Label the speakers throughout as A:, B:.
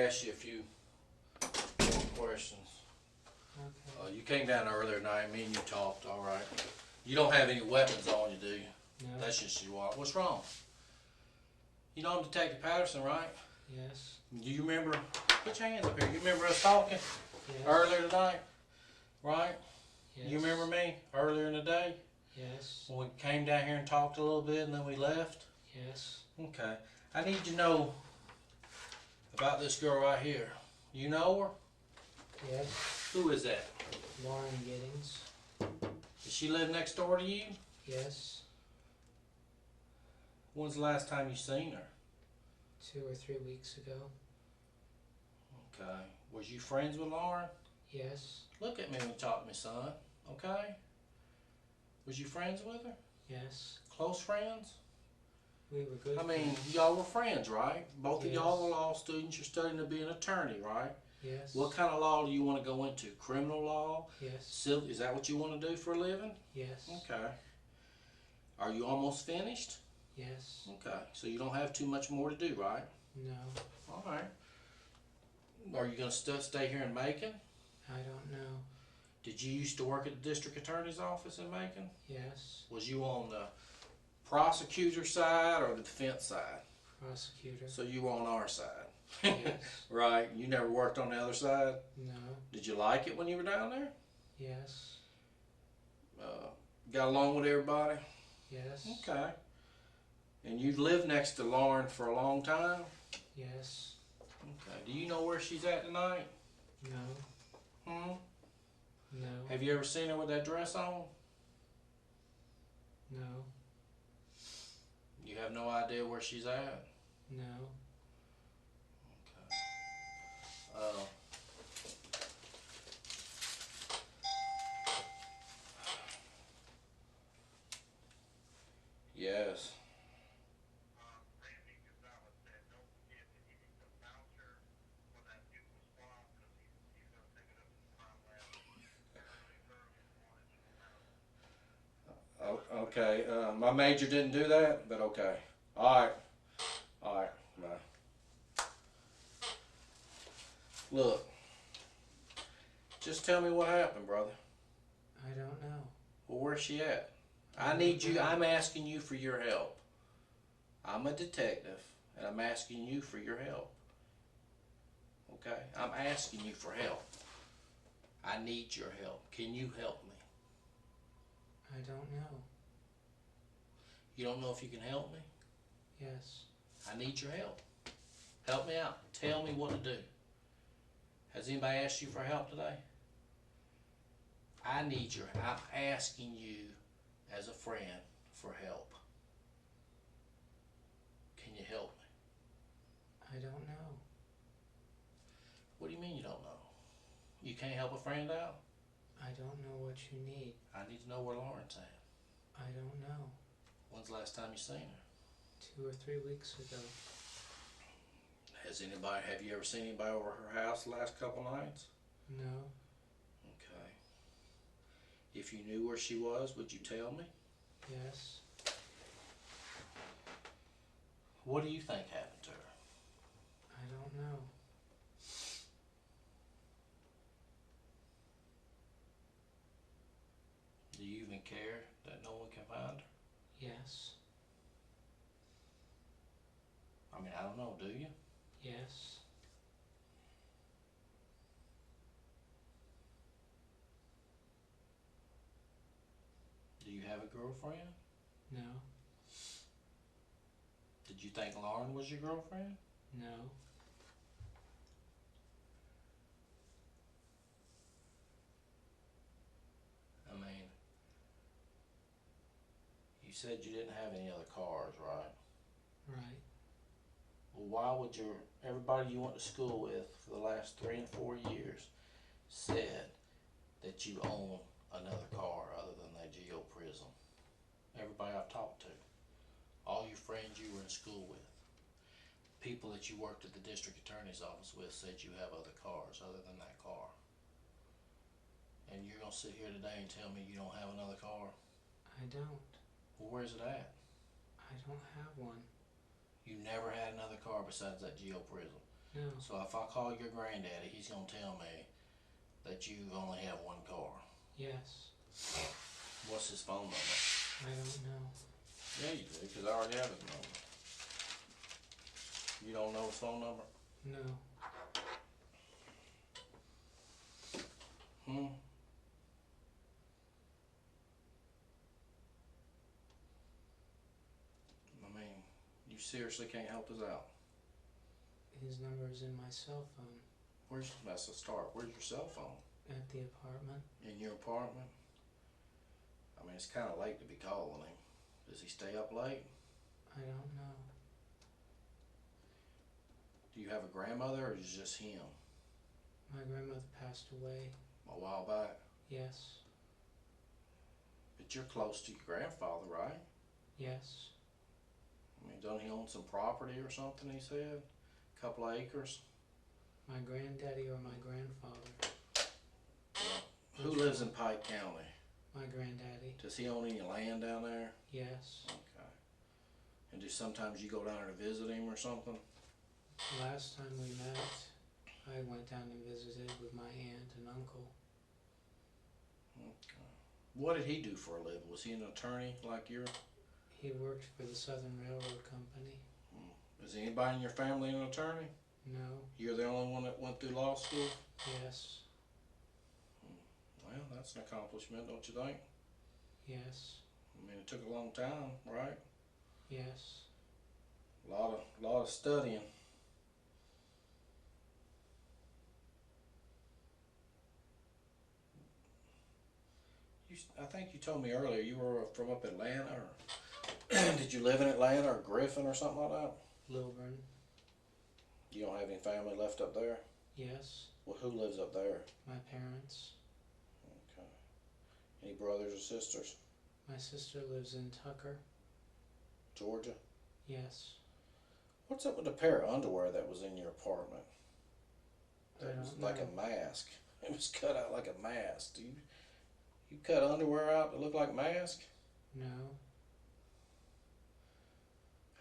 A: ask you a few more questions.
B: Okay.
A: You came down earlier tonight, me and you talked, all right. You don't have any weapons on you, do you?
B: No.
A: That's just your wallet. What's wrong? You know I'm Detective Patterson, right?
B: Yes.
A: Do you remember, put your hands up here, you remember us talking
B: Yes.
A: earlier tonight, right?
B: Yes.
A: You remember me earlier in the day?
B: Yes.
A: When we came down here and talked a little bit and then we left?
B: Yes.
A: Okay. I need to know about this girl right here. You know her?
B: Yes.
A: Who is that?
B: Lauren Giddings.
A: Does she live next door to you?
B: Yes.
A: When's the last time you seen her?
B: 2 or 3 weeks ago.
A: Okay. Was you friends with Lauren?
B: Yes.
A: Look at me when you talk to me, son. Okay? Was you friends with her?
B: Yes.
A: Close friends?
B: We were good.
A: I mean, y'all were friends, right? Both of
B: Yes.
A: y'all are law students. You're studying to be an attorney, right?
B: Yes.
A: What kind of law do you want to go into? Criminal law?
B: Yes.
A: Civil? Is that what you want to do for a living?
B: Yes.
A: Okay. Are you almost finished?
B: Yes.
A: Okay. So you don't have too much more to do, right?
B: No.
A: All right. Are you going to stay here in Macon?
B: I don't know.
A: Did you used to work at the district attorney's office in Macon?
B: Yes.
A: Was you on the prosecutor side or the defense side?
B: Prosecutor.
A: So you were on our side.
B: Yes.
A: Right. You never worked on the other side?
B: No.
A: Did you like it when you were down there?
B: Yes.
A: Got along with everybody?
B: Yes.
A: Okay. And you've lived next to Lauren for a long time?
B: Yes.
A: Okay. Do you know where she's at tonight?
B: No.
A: Hmm?
B: No.
A: Have you ever seen her with that dress on?
B: No.
A: You have no idea where she's at?
B: No.
A: Okay. Yes. Okay. My major didn't do that, but okay. All right. All right. Bye. Look. Just tell me what happened, brother.
B: I don't know.
A: Well, where's she at? I need you. I'm asking you for your help. I'm a detective, and I'm asking you for your help. Okay? I'm asking you for help. I need your help. Can you help me?
B: I don't know.
A: You don't know if you can help me?
B: Yes.
A: I need your help. Help me out. Tell me what to do. Has anybody asked you for help today? I'm asking you as a friend for help. Can you help me?
B: I don't know.
A: What do you mean you don't know? You can't help a friend out?
B: I don't know what you need.
A: I need to know where Lauren's at.
B: I don't know.
A: When's the last time you seen her?
B: 2 or 3 weeks ago.
A: Have you ever seen anybody over her house the last couple nights?
B: No.
A: Okay. If you knew where she was, would you tell me?
B: Yes.
A: What do you think happened to her?
B: I don't know.
A: Do you even care that no one can find her?
B: Yes.
A: I mean, I don't know, do you?
B: Yes.
A: Do you have a girlfriend?
B: No.
A: Did you think Lauren was your girlfriend?
B: No.
A: I mean, you said you didn't have any other cars, right?
B: Right.
A: Well, why would everybody you went to school with for the last 3 and 4 years said that you own another car other than that Geo Prism? Everybody I've talked to, all your friends you were in school with, people that you worked at the district attorney's office with said you have other cars other than that car. And you're gonna sit here today and tell me you don't have another car?
B: I don't.
A: Well, where's it at?
B: I don't have one.
A: You never had another car besides that Geo Prism.
B: No.
A: So if I call your granddaddy, he's gonna tell me that you only have one car.
B: Yes.
A: What's his phone number?
B: I don't know.
A: Yeah, you do, because I already have his number. You don't know his phone number?
B: No.
A: Hmm? I mean, you seriously can't help us out.
B: His number is in my cell phone.
A: That's a start. Where's your cell phone?
B: At the apartment.
A: In your apartment? I mean, it's kind of late to be calling him. Does he stay up late?
B: I don't know.
A: Do you have a grandmother, or is it just him?
B: My grandmother passed away.
A: A while back?
B: Yes.
A: But you're close to your grandfather, right?
B: Yes.
A: I mean, don't he own some property or something, he said? A couple of acres?
B: My granddaddy or my grandfather?
A: Who lives in Pike County?
B: My granddaddy.
A: Does he own any land down there?
B: Yes.
A: Okay. And do sometimes you go down there to visit him or something?
B: Last time we met, I went down and visited with my aunt and uncle.
A: Okay. What did he do for a living? Was he an attorney like you?
B: He worked for the Southern Railroad Company.
A: Is anybody in your family an attorney?
B: No.
A: You're the only one that went through law school?
B: Yes.
A: Well, that's an accomplishment, don't you think?
B: Yes.
A: I mean, it took a long time, right?
B: Yes.
A: A lot of studying. I think you told me earlier you were from up Atlanta, or did you live in Atlanta or Griffin or something like that?
B: Lilburn.
A: You don't have any family left up there?
B: Yes.
A: Well, who lives up there?
B: My parents.
A: Okay. Any brothers or sisters?
B: My sister lives in Tucker.
A: Georgia?
B: Yes.
A: What's up with the pair of underwear that was in your apartment? That was like a mask. It was cut out like a mask. You cut underwear out to look like a mask?
B: No.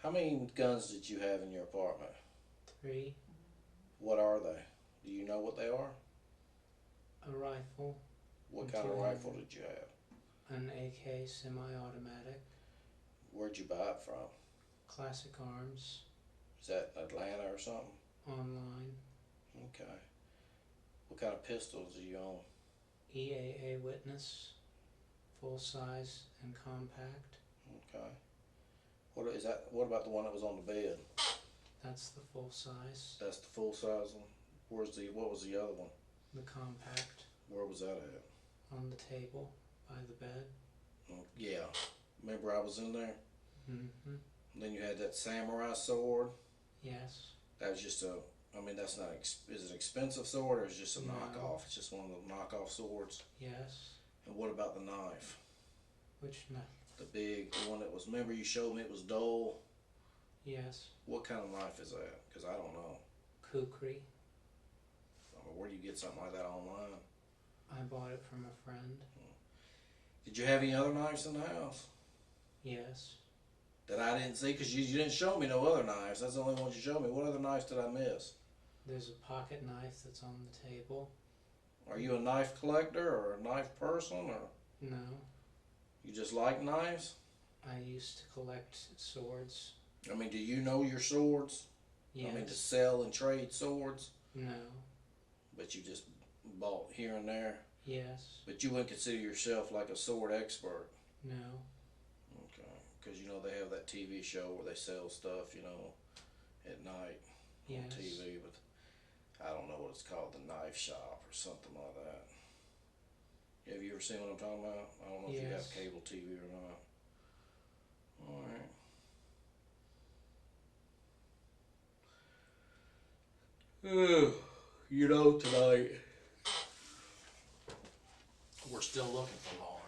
A: How many guns did you have in your apartment?
B: 3.
A: What are they? Do you know what they are?
B: A rifle.
A: What kind of rifle did you have?
B: An AK semi-automatic.
A: Where'd you buy it from?
B: Classic Arms.
A: Is that Atlanta or something?
B: Online.
A: Okay. What kind of pistols do you own?
B: EAA Witness. Full size and compact.
A: Okay. What is that? What about the one that was on the bed?
B: That's the full size.
A: That's the full size one. What was the other one?
B: The compact.
A: Where was that at?
B: On the table by the bed.
A: Yeah. Remember I was in there?
B: Mm-hmm.
A: And then you had that samurai sword.
B: Yes.
A: That was just that's not, is it an expensive sword or is it just a
B: No.
A: knockoff? It's just one of the knockoff swords.
B: Yes.
A: And what about the knife?
B: Which knife?
A: The one that was, remember you showed me it was dull?
B: Yes.
A: What kind of knife is that? Because I don't know.
B: Kukri.
A: I mean, where do you get something like that online?
B: I bought it from a friend.
A: Did you have any other knives in the house?
B: Yes.
A: That I didn't see? Because you didn't show me no other knives. That's the only ones you showed me. What other knives did I miss?
B: There's a pocket knife that's on the table.
A: Are you a knife collector or a knife person, or
B: No.
A: you just like knives?
B: I used to collect swords.
A: I mean, do you know your swords?
B: Yes.
A: I mean, to sell and trade swords?
B: No.
A: But you just bought here and there?
B: Yes.
A: But you wouldn't consider yourself like a sword expert?
B: No.
A: Okay. Because, they have that TV show where they sell stuff, at night
B: Yes.
A: on TV, but I don't know what it's called, the knife shop or something like that. Have you ever seen what I'm talking about? I don't know if you
B: Yes.
A: have cable TV or not. Alright. Tonight we're still looking for Lauren.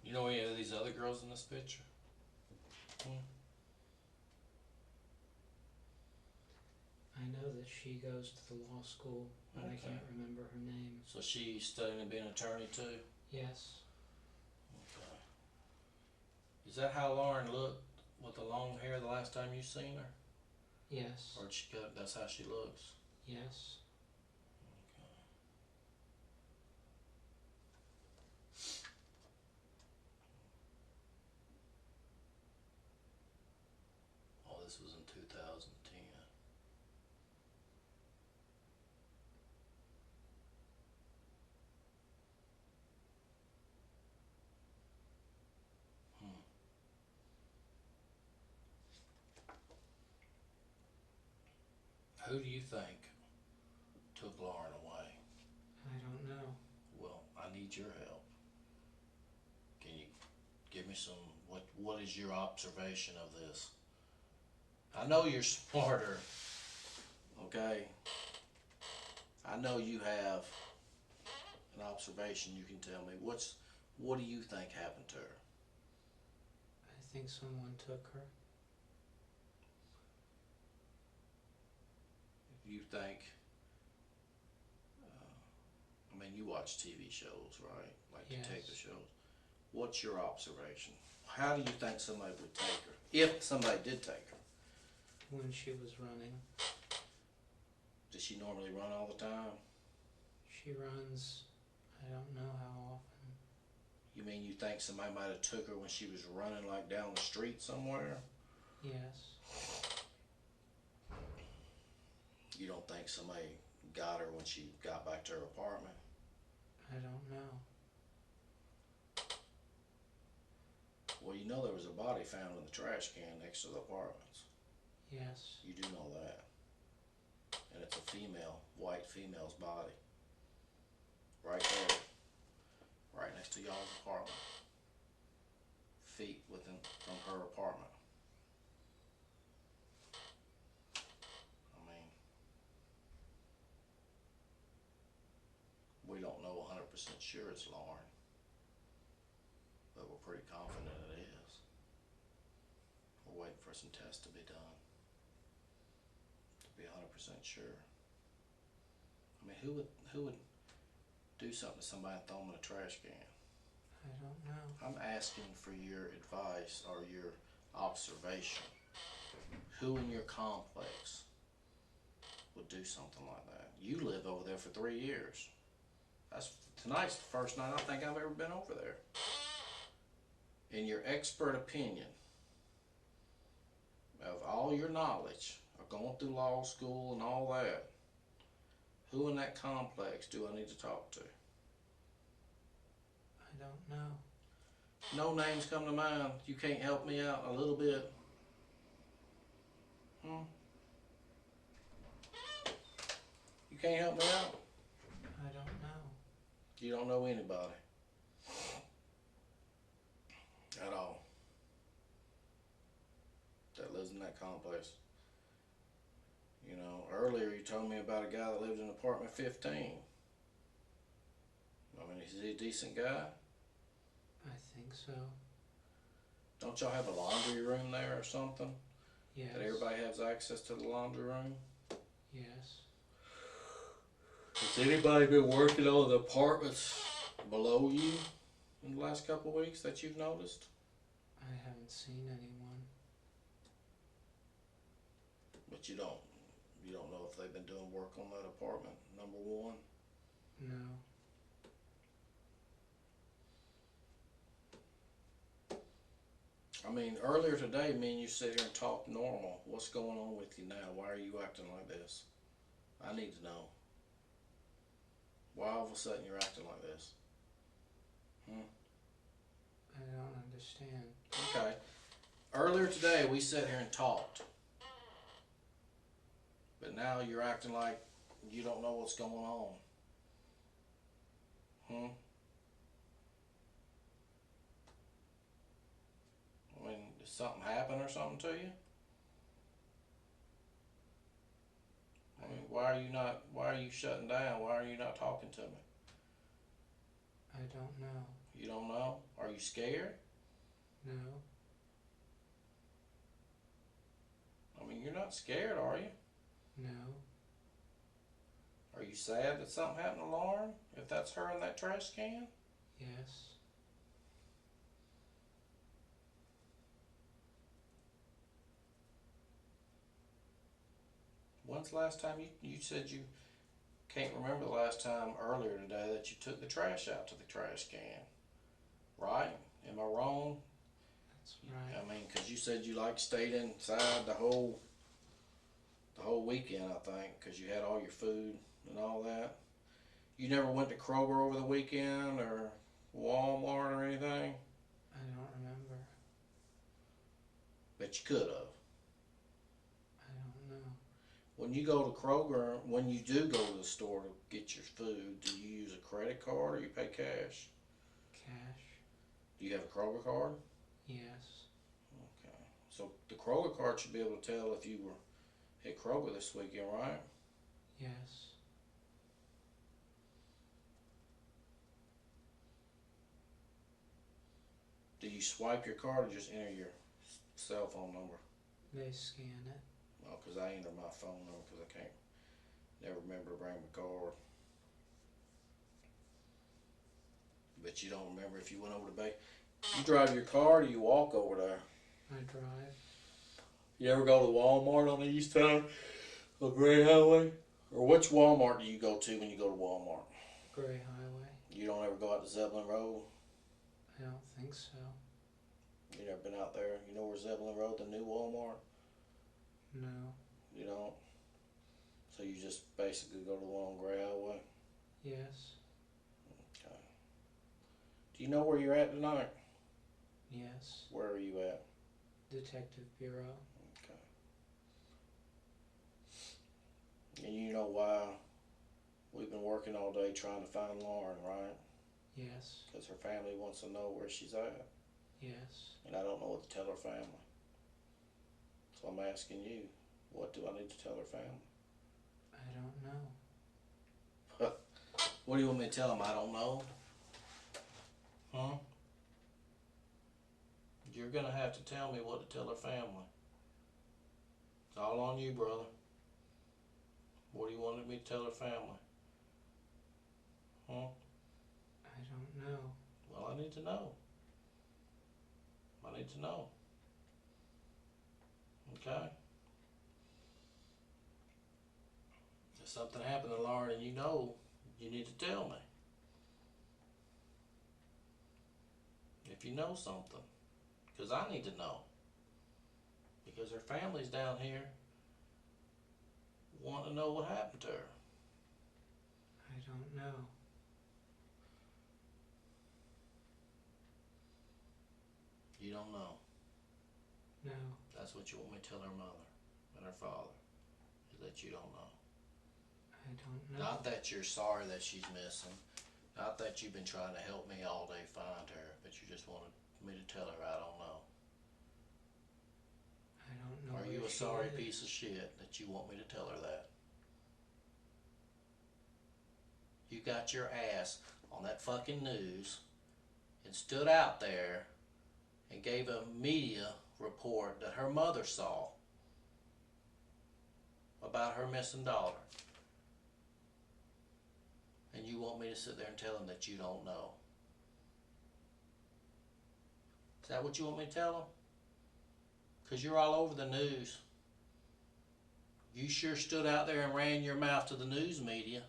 A: You know any of these other girls in this picture?
B: I know that she goes to the law school, but I
A: Okay.
B: can't remember her name.
A: So she's studying to be an attorney too?
B: Yes.
A: Okay. Is that how Lauren looked with the long hair the last time you seen her?
B: Yes.
A: Or she got, that's how she looks?
B: Yes.
A: Oh, this was in 2010. Who do you think took Lauren away?
B: I don't know.
A: Well, I need your help. Can you give me some, what is your observation of this? I know you're smarter, okay? I know you have an observation you can tell me. What do you think happened to her?
B: I think someone took her.
A: You think, I mean, you watch TV shows, right? Like
B: Yes.
A: detective shows. What's your observation? How do you think somebody would take her? If somebody did take her.
B: When she was running.
A: Does she normally run all the time?
B: She runs, I don't know how often.
A: You mean you think somebody might have took her when she was running like down the street somewhere?
B: Yes.
A: You don't think somebody got her when she got back to her apartment?
B: I don't know.
A: Well, you know there was a body found in the trash can next to the apartments.
B: Yes.
A: You do know that. And it's a female, white female's body. Right there. Right next to y'all's apartment. Feet within from her apartment. I mean, we don't know 100% sure it's Lauren, but we're pretty confident it is. We're waiting for some tests to be done to be 100% sure. I mean, who would do something to somebody and throw them in a trash can?
B: I don't know.
A: I'm asking for your advice or your observation. Who in your complex would do something like that? You lived over there for 3 years. Tonight's the first night I think I've ever been over there. In your expert opinion, of all your knowledge of going through law school and all that, who in that complex do I need to talk to?
B: I don't know.
A: No names come to mind. You can't help me out a little bit? You can't help me out?
B: I don't know.
A: You don't know anybody at all that lives in that complex. You know, earlier you told me about a guy that lived in apartment 15. I mean, is he a decent guy?
B: I think so.
A: Don't y'all have a laundry room there or something?
B: Yes.
A: That everybody has access to the laundry room?
B: Yes.
A: Has anybody been working on the apartments below you in the last couple of weeks that you've noticed?
B: I haven't seen anyone.
A: But you don't know if they've been doing work on that apartment, number one?
B: No.
A: I mean, earlier today, me and you sit here and talk normal. What's going on with you now? Why are you acting like this? I need to know. Why all of a sudden you're acting like this?
B: I don't understand.
A: Okay. Earlier today, we sat here and talked. But now you're acting like you don't know what's going on. I mean, did something happen or something to you? I mean, why are you shutting down? Why are you not talking to me?
B: I don't know.
A: You don't know? Are you scared?
B: No.
A: I mean, you're not scared, are you?
B: No.
A: Are you sad that something happened to Lauren? If that's her in that trash can?
B: Yes.
A: When's the last time you said you can't remember the last time earlier today that you took the trash out to the trash can? Right? Am I wrong?
B: That's right.
A: I mean, 'cause you said you like stayed inside the whole weekend, I think, 'cause you had all your food and all that. You never went to Kroger over the weekend or Walmart or anything?
B: I don't remember.
A: Bet you could have.
B: I don't know.
A: When you go to Kroger, when you do go to the store to get your food, do you use a credit card or you pay cash?
B: Cash?
A: Do you have a Kroger card?
B: Yes.
A: Okay. So the Kroger card should be able to tell if you were at Kroger this weekend, right?
B: Yes.
A: Do you swipe your card or just enter your cell phone number?
B: They scan it.
A: Oh, 'cause I enter my phone number 'cause I can't never remember to bring my card. But you don't remember if you went over to Bay. You drive your car or you walk over there?
B: I drive.
A: You ever go to Walmart on the east side of Gray Highway? Or which Walmart do you go to when you go to Walmart?
B: Gray Highway.
A: You don't ever go out to Zeppelin Road?
B: I don't think so.
A: You never been out there? You know where Zeppelin Road, the new Walmart?
B: No.
A: You don't? So you just basically go to the one on Gray Highway?
B: Yes.
A: Okay. Do you know where you're at tonight?
B: Yes.
A: Where are you at?
B: Detective Bureau.
A: Okay. And you know why we've been working all day trying to find Lauren, right?
B: Yes.
A: Because her family wants to know where she's at.
B: Yes.
A: And I don't know what to tell her family. So I'm asking you, what do I need to tell her family?
B: I don't know.
A: What do you want me to tell them? I don't know? Huh? You're gonna have to tell me what to tell her family. It's all on you, brother. What do you want me to tell her family? Huh?
B: I don't know.
A: Well, I need to know. I need to know. Okay? If something happened to Lauren and you know, you need to tell me. If you know something. Because I need to know. Because her family's down here wanting to know what happened to her.
B: I don't know.
A: You don't know.
B: No.
A: That's what you want me to tell her mother and her father. Is that you don't know.
B: I don't know.
A: Not that you're sorry that she's missing. Not that you've been trying to help me all day find her. But you just wanted me to tell her I don't know.
B: I don't know.
A: Are
B: where
A: you a
B: she
A: sorry
B: is.
A: piece of shit that you want me to tell her that? You got your ass on that fucking news and stood out there and gave a media report that her mother saw about her missing daughter. And you want me to sit there and tell them that you don't know? Is that what you want me to tell them? Because you're all over the news. You sure stood out there and ran your mouth to the news media.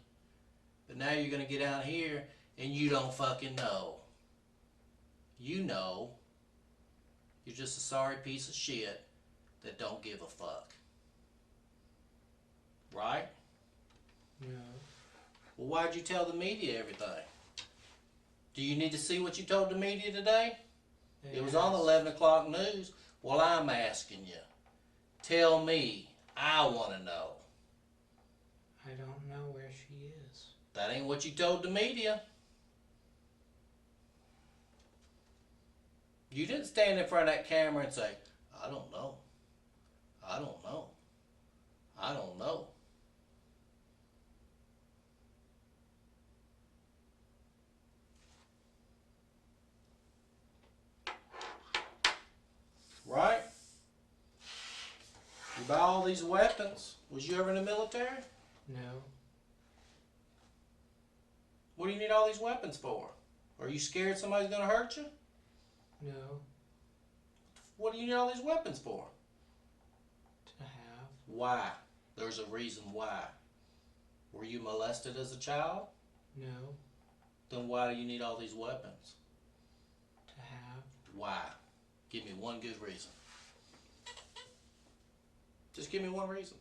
A: But now you're going to get out here and you don't fucking know. You know. You're just a sorry piece of shit that don't give a fuck. Right?
B: No.
A: Well, why'd you tell the media everything? Do you need to see what you told the media today?
B: They
A: It was on the
B: asked.
A: 11 o'clock news. Well, I'm asking you. Tell me. I want to know.
B: I don't know where she is.
A: That ain't what you told the media. You didn't stand in front of that camera and say, I don't know. I don't know. I don't know. Right? You buy all these weapons. Was you ever in the military?
B: No.
A: What do you need all these weapons for? Are you scared somebody's going to hurt you?
B: No.
A: What do you need all these weapons for?
B: To have.
A: Why? There's a reason why. Were you molested as a child?
B: No.
A: Then why do you need all these weapons?
B: To have.
A: Why? Give me one good reason. Just give me one reason.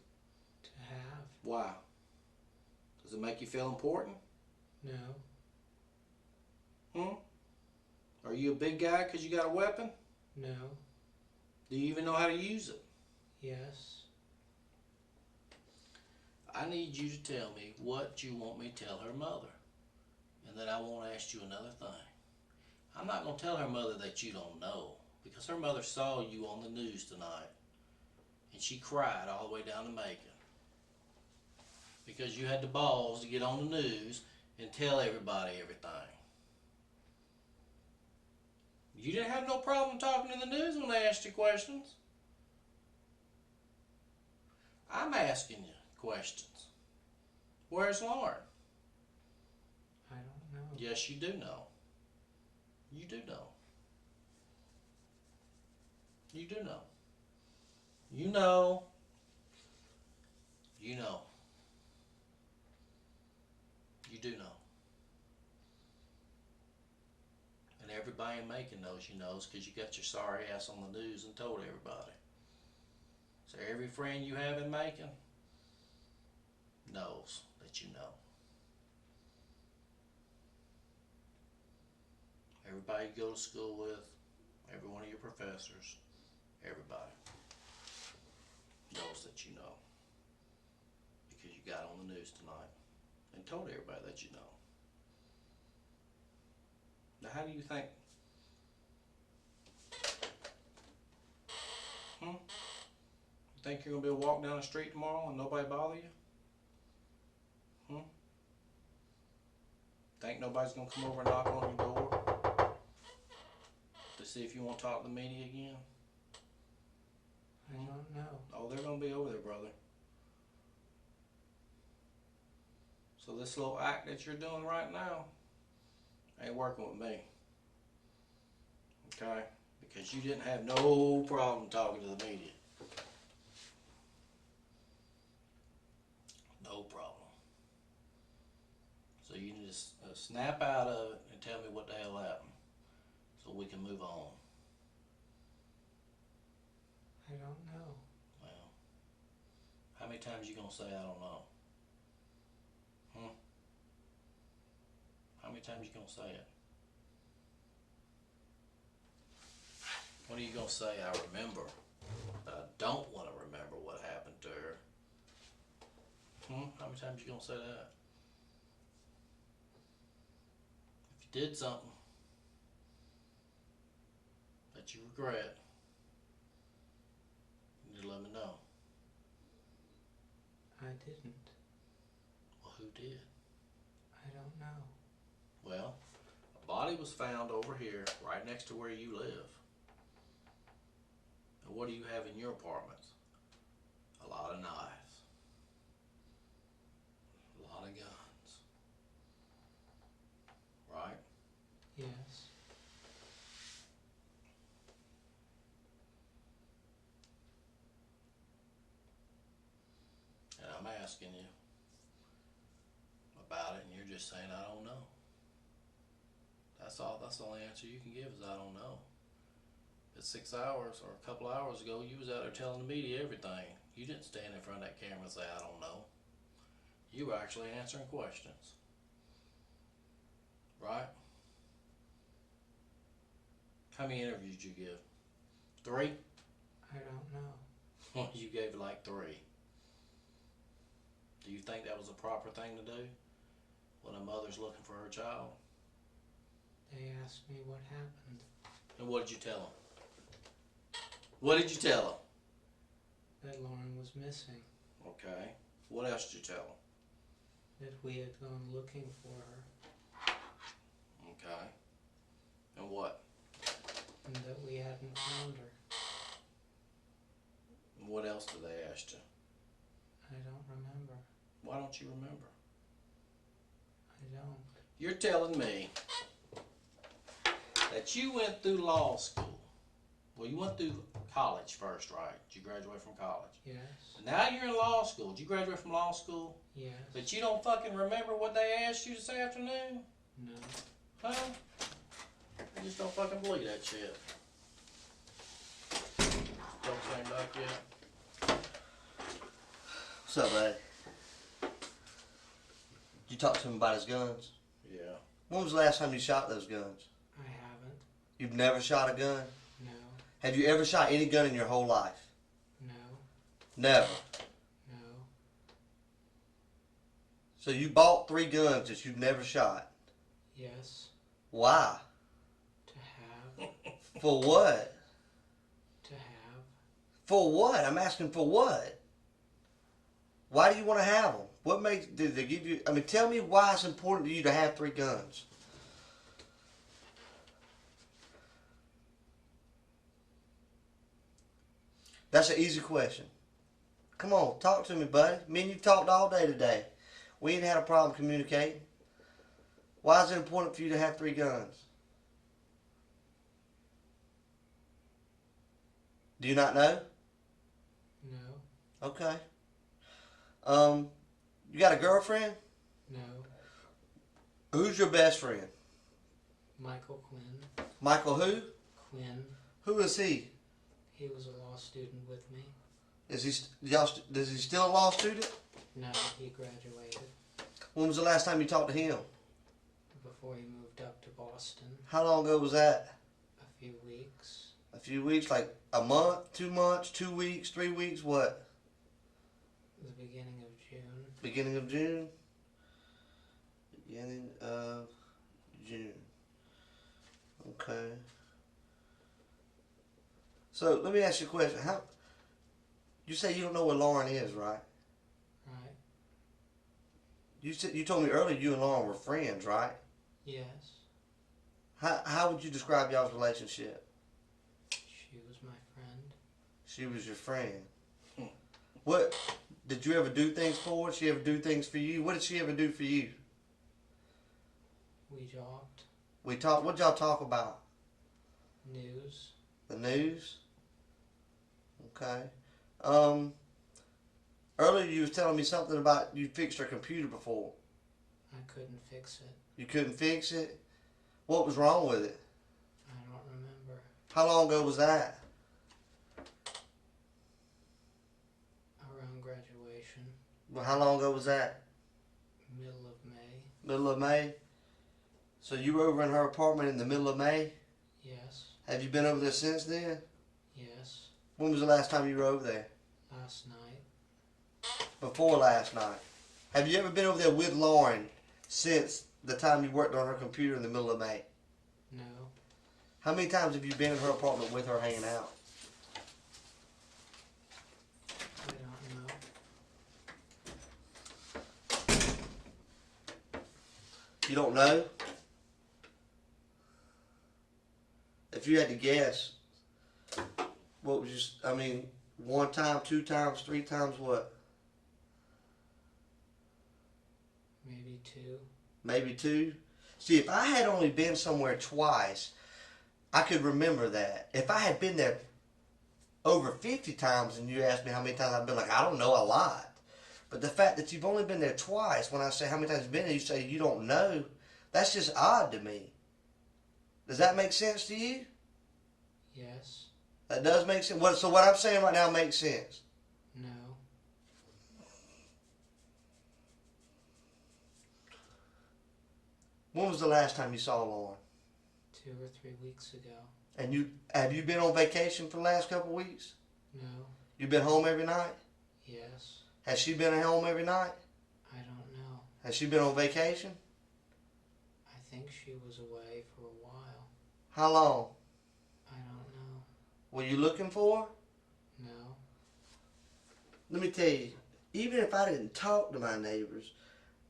B: To have.
A: Why? Does it make you feel important?
B: No.
A: Are you a big guy because you got a weapon?
B: No.
A: Do you even know how to use it?
B: Yes.
A: I need you to tell me what you want me to tell her mother. And then I won't ask you another thing. I'm not going to tell her mother that you don't know, because her mother saw you on the news tonight. And she cried all the way down to Macon. Because you had the balls to get on the news and tell everybody everything. You didn't have no problem talking to the news when they asked you questions. I'm asking you questions. Where's Lauren?
B: I don't know.
A: Yes, you do know. You do know. You do know. You know. You know. You do know. And everybody in Macon knows you knows, because you got your sorry ass on the news and told everybody. So every friend you have in Macon knows that you know. Everybody you go to school with, every one of your professors, everybody knows that you know. Because you got on the news tonight and told everybody that you know. Now, how do you think? You think you're going to be able to walk down the street tomorrow and nobody bother you? Think nobody's going to come over and knock on your door to see if you want to talk to the media again?
B: I don't know.
A: Oh, they're going to be over there, brother. So this little act that you're doing right now ain't working with me. Okay? Because you didn't have no problem talking to the media. No problem. So you need to snap out of it and tell me what the hell happened so we can move on.
B: I don't know.
A: Well, how many times you gonna say I don't know? How many times you gonna say it? When are you gonna say I remember, but I don't want to remember what happened to her? How many times you gonna say that? If you did something that you regret, you need to let me know.
B: I didn't.
A: Well, who did?
B: I don't know.
A: Well, a body was found over here, right next to where you live. And what do you have in your apartments? A lot of knives. A lot of guns. Right?
B: Yes.
A: And I'm asking you about it, and you're just saying, I don't know. That's all. That's the only answer you can give is I don't know. But 6 hours or a couple hours ago, you was out there telling the media everything. You didn't stand in front of that camera and say, I don't know. You were actually answering questions. Right? How many interviews did you give? 3?
B: I don't know.
A: Well, you gave like 3. Do you think that was a proper thing to do when a mother's looking for her child?
B: They asked me what happened.
A: And what did you tell them? What did you tell them?
B: That Lauren was missing.
A: Okay. What else did you tell them?
B: That we had gone looking for her.
A: Okay. And what?
B: And that we hadn't found her.
A: And what else did they ask you?
B: I don't remember.
A: Why don't you remember?
B: I don't.
A: You're telling me that you went through law school Well, you went through college first, right? Did you graduate from college?
B: Yes.
A: Now you're in law school. Did you graduate from law school?
B: Yes.
A: But you don't fucking remember what they asked you this afternoon?
B: No.
A: Huh? I just don't fucking believe that shit. Folks ain't back yet.
C: What's up, buddy? Did you talk to him about his guns?
A: Yeah.
C: When was the last time you shot those guns?
B: I haven't.
C: You've never shot a gun?
B: No.
C: Have you ever shot any gun in your whole life?
B: No.
C: Never.
B: No.
C: So you bought 3 guns that you've never shot?
B: Yes.
C: Why?
B: To have.
C: For what?
B: To have.
C: For what? I'm asking for what? Why do you want to have them? What makes, did they give you, I mean, tell me why it's important to you to have 3 guns. That's an easy question. Come on, talk to me, buddy. Me and you talked all day today. We ain't had a problem communicating. Why is it important for you to have 3 guns? Do you not know?
B: No.
C: Okay. You got a girlfriend?
B: No.
C: Who's your best friend?
B: Michael Quinn.
C: Michael who?
B: Quinn.
C: Who is he?
B: He was a law student with me.
C: Is he is he still a law student?
B: No, he graduated
C: When was the last time you talked to him?
B: before he moved up to Boston.
C: How long ago was that?
B: A few weeks.
C: A few weeks, like a month, 2 months, 2 weeks, 3 weeks, what?
B: The beginning of June.
C: Beginning of June? Beginning of June. Okay. So let me ask you a question. You say you don't know where Lauren is, right?
B: Right?
C: You told me earlier you and Lauren were friends, right?
B: Yes.
C: How would you describe y'all's relationship?
B: She was my friend.
C: She was your friend. What did you ever do things for her? Did she ever do things for you? What did she ever do for you?
B: We talked.
C: We talked. What y'all talk about?
B: News.
C: The news. Okay. Earlier you was telling me something about you fixed her computer before.
B: I couldn't fix it.
C: You couldn't fix it? What was wrong with it?
B: I don't remember.
C: How long ago was that?
B: Around graduation.
C: Well, how long ago was that?
B: Middle of May.
C: Middle of May? So you were over in her apartment in the middle of May?
B: Yes.
C: Have you been over there since then?
B: Yes.
C: When was the last time you were over there?
B: Last night.
C: Before last night. Have you ever been over there with Lauren since the time you worked on her computer in the middle of May?
B: No.
C: How many times have you been in her apartment with her hanging out?
B: I don't know.
C: You don't know? If you had to guess, what would you, I mean, 1 time, 2 times, 3 times what?
B: Maybe 2.
C: Maybe 2? See, if I had only been somewhere twice, I could remember that. If I had been there over 50 times and you asked me how many times I've been, like, I don't know, a lot. But the fact that you've only been there twice, when I say how many times you've been there, you say you don't know, that's just odd to me. Does that make sense to you?
B: Yes.
C: That does make sense. So what I'm saying right now makes sense.
B: No.
C: When was the last time you saw Lauren?
B: 2 or 3 weeks ago.
C: And have you been on vacation for the last couple of weeks?
B: No.
C: You been home every night?
B: Yes.
C: Has she been at home every night?
B: I don't know.
C: Has she been on vacation?
B: I think she was away for a while.
C: How long?
B: I don't know.
C: Were you looking for her?
B: No.
C: Let me tell you, even if I didn't talk to my neighbors,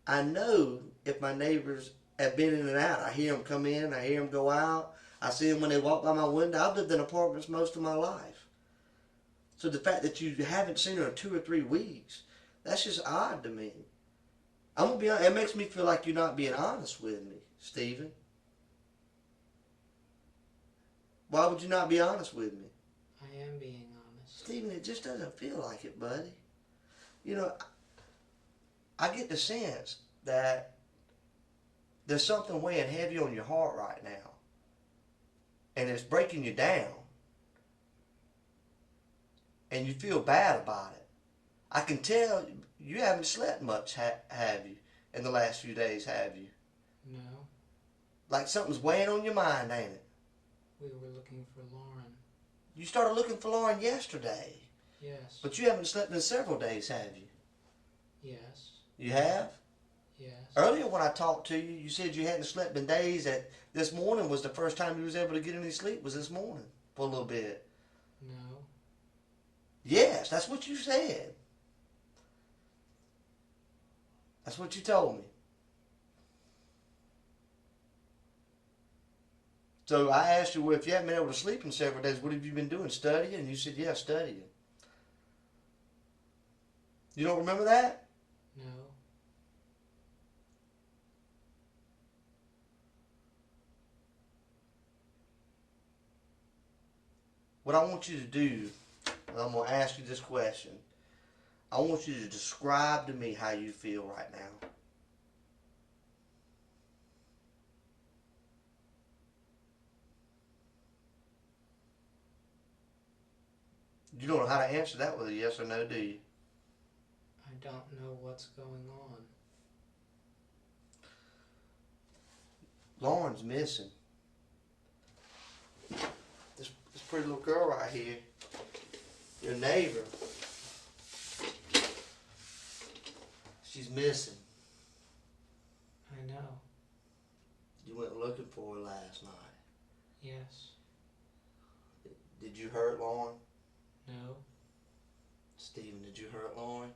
C: I know if my neighbors have been in and out. I hear them come in, I hear them go out. I see them when they walk by my window. I've lived in apartments most of my life. So the fact that you haven't seen her in 2 or 3 weeks, that's just odd to me. I'm going to be honest, it makes me feel like you're not being honest with me, Stephen. Why would you not be honest with me?
B: am being honest.
C: Stephen, it just doesn't feel like it, buddy. You know, I get the sense that there's something weighing heavy on your heart right now. And it's breaking you down. And you feel bad about it. I can tell you haven't slept much, have you? In the last few days, have you?
B: No.
C: Like something's weighing on your mind, ain't it?
B: We were looking for Lauren.
C: You started looking for Lauren yesterday.
B: Yes.
C: But you haven't slept in several days, have you?
B: Yes.
C: You have?
B: Yes.
C: Earlier when I talked to you, you said you hadn't slept in days. That this morning was the first time you was able to get any sleep, was this morning for a little bit.
B: No.
C: Yes, that's what you said. That's what you told me. So I asked you, well, if you haven't been able to sleep in several days, what have you been doing? Studying? And you said, yeah, studying. You don't remember that?
B: No.
C: What I want you to do, I'm going to ask you this question. I want you to describe to me how you feel right now. You don't know how to answer that with a yes or no, do you?
B: I don't know what's going on.
C: Lauren's missing. This pretty little girl right here, your neighbor, she's missing.
B: I know.
C: You went looking for her last night.
B: Yes.
C: Did you hurt Lauren?
B: No.
C: Stephen, did you hurt Lauren?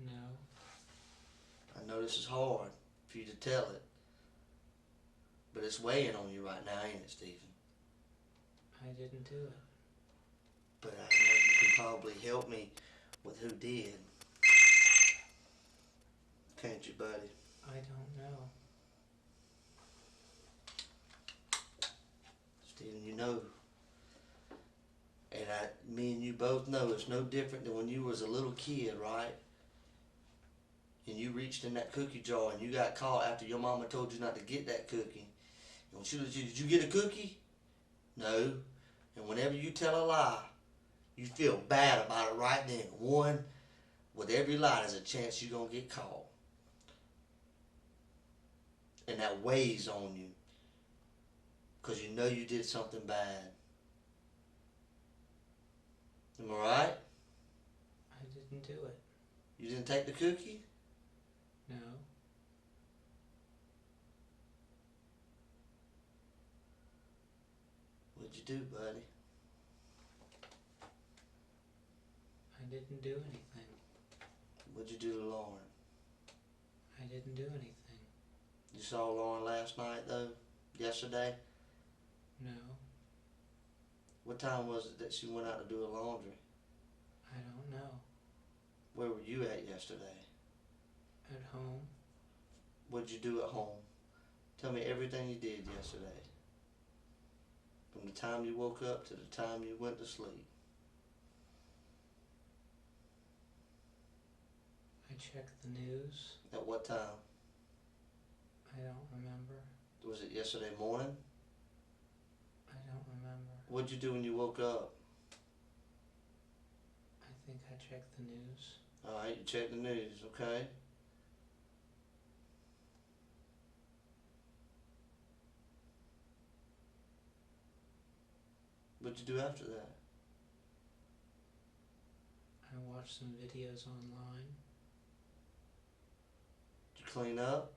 B: No.
C: I know this is hard for you to tell it, but it's weighing on you right now, ain't it, Stephen?
B: I didn't do it.
C: But I know you can probably help me with who did. Can't you, buddy?
B: I don't know.
C: Stephen, you know, and me and you both know it's no different than when you was a little kid, right? And you reached in that cookie jar and you got caught after your mama told you not to get that cookie. And when she was, did you get a cookie? No. And whenever you tell a lie, you feel bad about it right then. One, with every lie, there's a chance you're going to get caught. And that weighs on you. Because you know you did something bad. Am I right?
B: I didn't do it.
C: You didn't take the cookie?
B: No.
C: What'd you do, buddy?
B: I didn't do anything.
C: What'd you do to Lauren?
B: I didn't do anything.
C: You saw Lauren last night, though? Yesterday?
B: No.
C: What time was it that she went out to do her laundry?
B: I don't know.
C: Where were you at yesterday?
B: At home.
C: What'd you do at home? Tell me everything you did yesterday. From the time you woke up to the time you went to sleep.
B: I checked the news.
C: At what time?
B: I don't remember.
C: Was it yesterday morning?
B: I don't remember.
C: What'd you do when you woke up?
B: I think I checked the news.
C: Alright, you checked the news, okay? What'd you do after that?
B: I watched some videos online.
C: Did you clean up?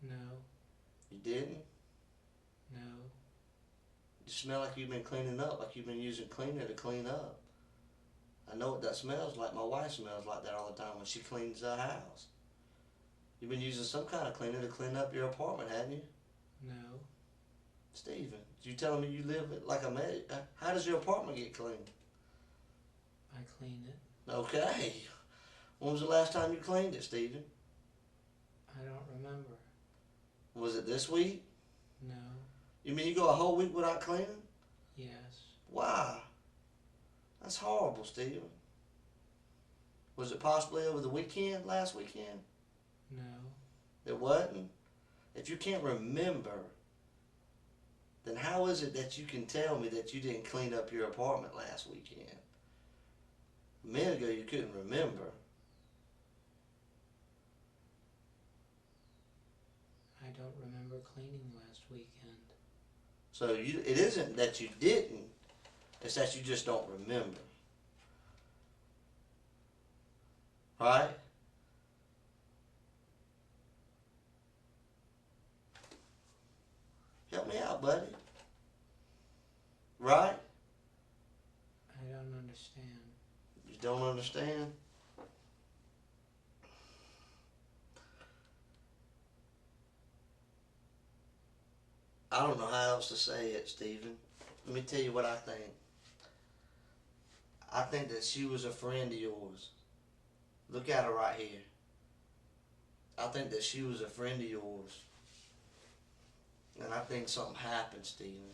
B: No.
C: You didn't?
B: No.
C: You smell like you've been cleaning up, like you've been using cleaner to clean up. I know what that smells like. My wife smells like that all the time when she cleans the house. You've been using some kind of cleaner to clean up your apartment, hadn't you?
B: No.
C: Stephen, you telling me you live like a man? How does your apartment get cleaned?
B: I clean it.
C: Okay. When was the last time you cleaned it, Stephen?
B: I don't remember.
C: Was it this week?
B: No.
C: You mean you go a whole week without cleaning?
B: Yes.
C: Why? That's horrible, Stephen. Was it possibly over the weekend, last weekend?
B: No.
C: It wasn't? If you can't remember, then how is it that you can tell me that you didn't clean up your apartment last weekend? A minute ago you couldn't remember.
B: I don't remember cleaning last weekend.
C: So it isn't that you didn't, it's that you just don't remember. Right? Help me out, buddy. Right?
B: I don't understand.
C: You don't understand? I don't know how else to say it, Stephen. Let me tell you what I think. I think that she was a friend of yours. Look at her right here. I think that she was a friend of yours. And I think something happened, Stephen.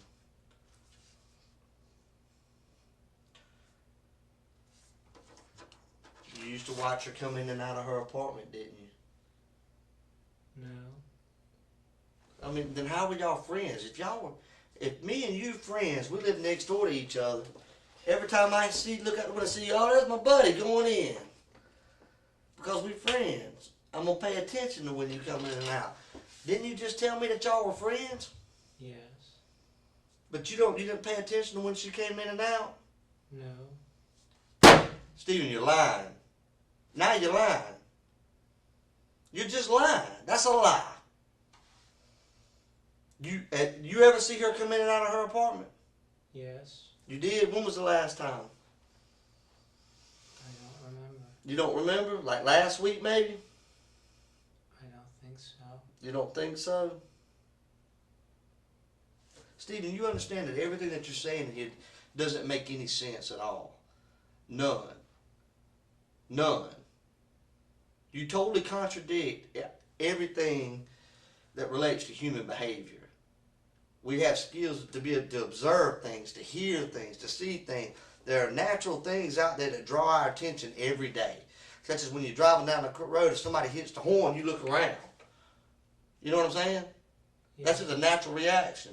C: You used to watch her come in and out of her apartment, didn't you?
B: No.
C: I mean, then how were y'all friends? If me and you friends, we live next door to each other. Every time I look out the window and see, oh, there's my buddy going in. Because we friends. I'm going to pay attention to when you come in and out. Didn't you just tell me that y'all were friends?
B: Yes.
C: But you didn't pay attention to when she came in and out?
B: No.
C: Stephen, you're lying. Now you're lying. You're just lying. That's a lie. You ever see her come in and out of her apartment?
B: Yes.
C: You did? When was the last time?
B: I don't remember.
C: You don't remember? Like last week maybe?
B: I don't think so.
C: You don't think so? Stephen, you understand that everything that you're saying here doesn't make any sense at all. None. None. You totally contradict everything that relates to human behavior. We have skills to be able to observe things, to hear things, to see things. There are natural things out there that draw our attention every day. Such as when you're driving down the road and somebody hits the horn, you look around. You know what I'm saying?
B: Yeah.
C: That's just a natural reaction.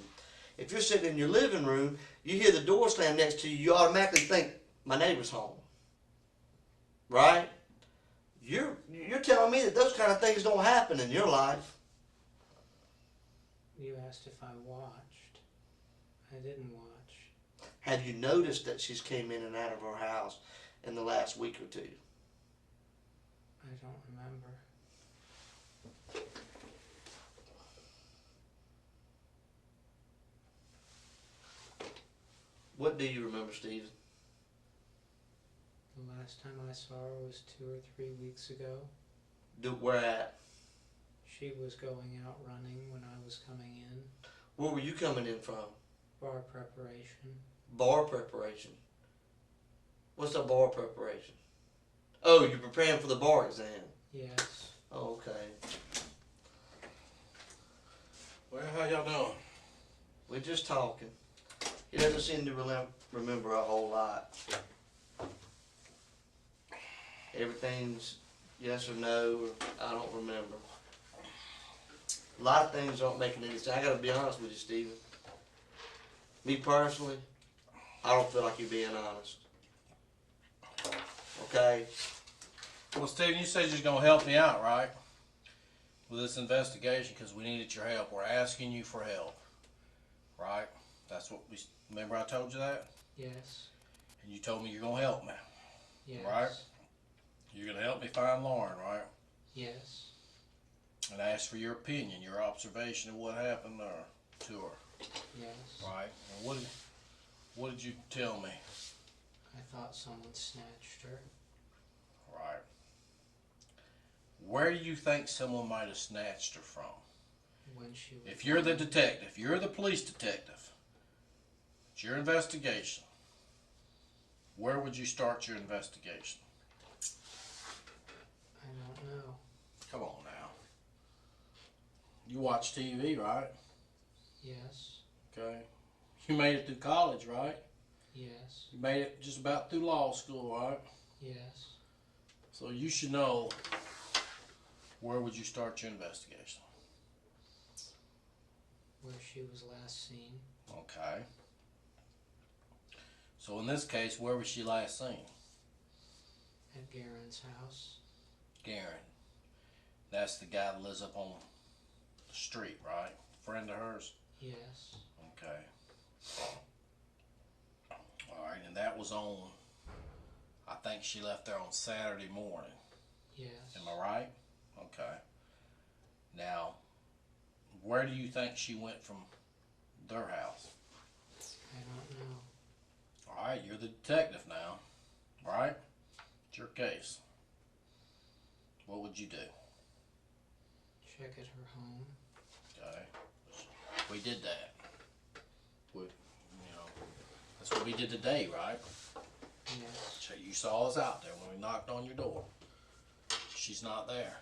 C: If you're sitting in your living room, you hear the door slam next to you, you automatically think, my neighbor's home. Right? You're telling me that those kind of things don't happen in your life.
B: You asked if I watched. I didn't watch.
C: Have you noticed that she's came in and out of her house in the last week or two?
B: I don't remember.
C: What do you remember, Stephen?
B: The last time I saw her was 2 or 3 weeks ago.
C: Where at?
B: She was going out running when I was coming in.
C: Where were you coming in from?
B: Bar preparation.
C: Bar preparation. What's a bar preparation? Oh, you're preparing for the bar exam.
B: Yes.
C: Oh, okay.
A: Well, how y'all doing?
C: We're just talking. He doesn't seem to remember a whole lot. Everything's yes or no, or I don't remember. A lot of things aren't making any sense. I gotta be honest with you, Stephen. Me personally, I don't feel like you're being honest. Okay?
A: Well, Stephen, you said you're going to help me out, right? With this investigation, because we needed your help. We're asking you for help. Right? That's what we... Remember I told you that?
B: Yes.
A: And you told me you're going to help me.
B: Yes.
A: Right? You're going to help me find Lauren, right?
B: Yes.
A: And ask for your opinion, your observation of what happened to her.
B: Yes.
A: Right? And what did you tell me?
B: I thought someone snatched her.
A: Right. Where do you think someone might have snatched her from?
B: When she was...
A: If you're the detective, you're the police detective, it's your investigation, where would you start your investigation?
B: I don't know.
A: Come on now. You watch TV, right?
B: Yes.
A: Okay. You made it through college, right?
B: Yes.
A: You made it just about through law school, right?
B: Yes.
A: So you should know, where would you start your investigation?
B: Where she was last seen.
A: Okay. So in this case, where was she last seen?
B: At Garen's house.
A: Garen. That's the guy that lives up on the street, right? Friend of hers?
B: Yes.
A: Okay. Alright, and that was on, I think she left there on Saturday morning.
B: Yes.
A: Am I right? Okay. Now, where do you think she went from their house?
B: I don't know.
A: Alright, you're the detective now. Right? It's your case. What would you do?
B: Check at her home.
A: Okay. We did that. That's what we did today, right?
B: Yes.
A: So you saw us out there when we knocked on your door. She's not there.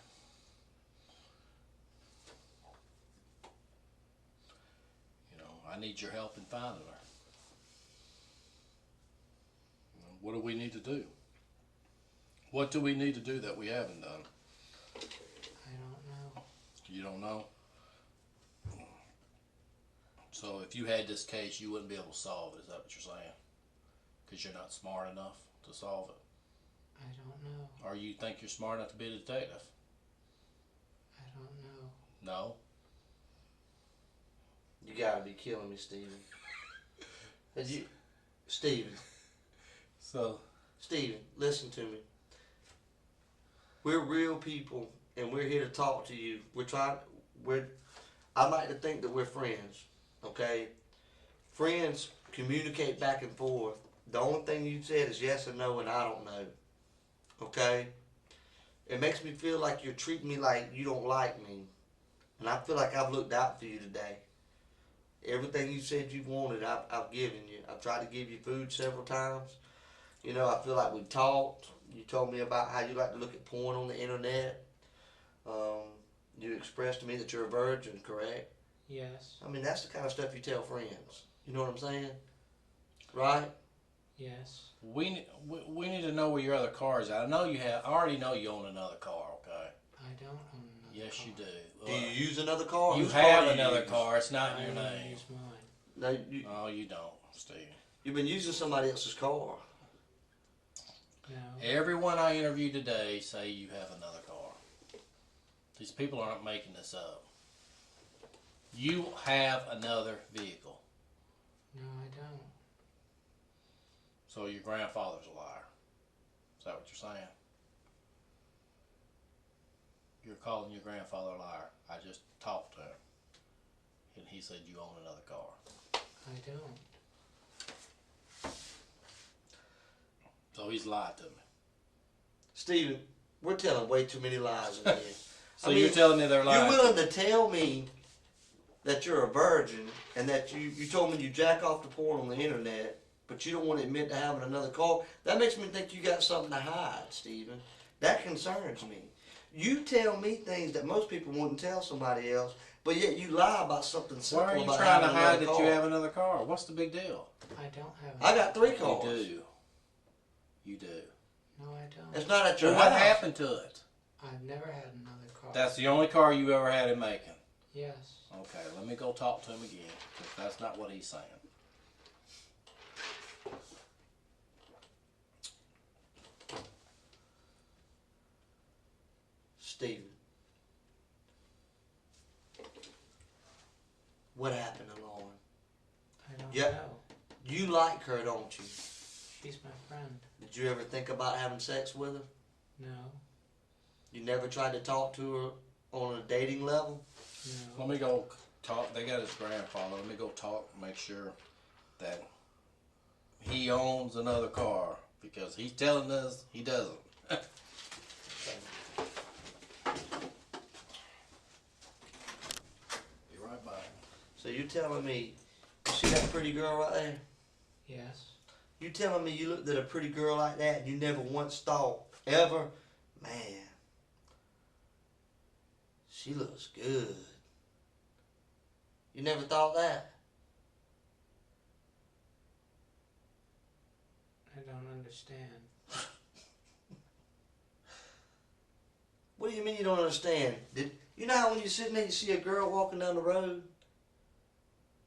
A: I need your help in finding her. What do we need to do? What do we need to do that we haven't done?
B: I don't know.
A: You don't know? So if you had this case, you wouldn't be able to solve it. Is that what you're saying? Because you're not smart enough to solve it?
B: I don't know.
A: Or you think you're smart enough to be a detective?
B: I don't know.
A: No?
C: You gotta be killing me, Steven. Steven,
A: So,
C: listen to me. We're real people, and we're here to talk to you. I'd like to think that we're friends, okay? Friends communicate back and forth. The only thing you said is yes or no, and I don't know, okay? It makes me feel like you're treating me like you don't like me, and I feel like I've looked out for you today. Everything you said you wanted, I've given you. I've tried to give you food several times. I feel like we talked. You told me about how you like to look at porn on the internet. You expressed to me that you're a virgin, correct?
B: Yes.
C: I mean, that's the kind of stuff you tell friends. You know what I'm saying? Right?
B: Yes.
A: we need to know where your other car is at. I already know you own another car, okay?
B: I don't own another
A: Yes,
B: car.
A: you do.
C: Do you use another car?
A: You
C: Whose car
A: have
C: do you
A: another
C: use?
A: car. It's not in
B: I
A: your
B: don't
A: name.
B: use mine.
C: No,
A: Oh, you don't, Steve.
C: you've been using somebody else's car.
B: No.
A: Everyone I interviewed today say you have another car. These people aren't making this up. You have another vehicle.
B: No, I don't.
A: So your grandfather's a liar. Is that what you're saying? You're calling your grandfather a liar. I just talked to him, and he said you own another car.
B: I don't.
A: So he's lied to me.
C: Steven, we're telling way too many lies in here.
A: So you're telling me they're lying?
C: You're willing to tell me that you're a virgin and that you told me you jack off the porn on the internet, but you don't want to admit to having another car? That makes me think you got something to hide, Steven. That concerns me. You tell me things that most people wouldn't tell somebody else, but yet you lie about something simple.
A: Why are you
C: about
A: trying to
C: having
A: hide
C: another
A: that
C: car.
A: you have another car? What's the big deal?
B: I don't have.
C: I got 3 cars.
A: You do. You do.
B: No, I don't.
C: It's not at your
A: Well,
C: house.
A: what happened to it?
B: I've never had another car.
A: That's the only car you ever had in Macon.
B: Yes.
A: Okay, let me go talk to him again, because that's not what he's saying.
C: Steven, what happened to Lauren?
B: I don't
C: Yeah.
B: know.
C: You like her, don't you?
B: She's my friend.
C: Did you ever think about having sex with her?
B: No.
C: You never tried to talk to her on a dating level?
B: No.
A: Let me go talk. They got his grandfather. Let me go talk, make sure that he owns another car, because he's telling us he doesn't. Be right back.
C: So you telling me, you see that pretty girl right there?
B: Yes.
C: You telling me you looked at a pretty girl like that and you never once thought, ever, man, she looks good. You never thought that?
B: don't understand.
C: What do you mean you don't understand? You know how when you're sitting there, you see a girl walking down the road,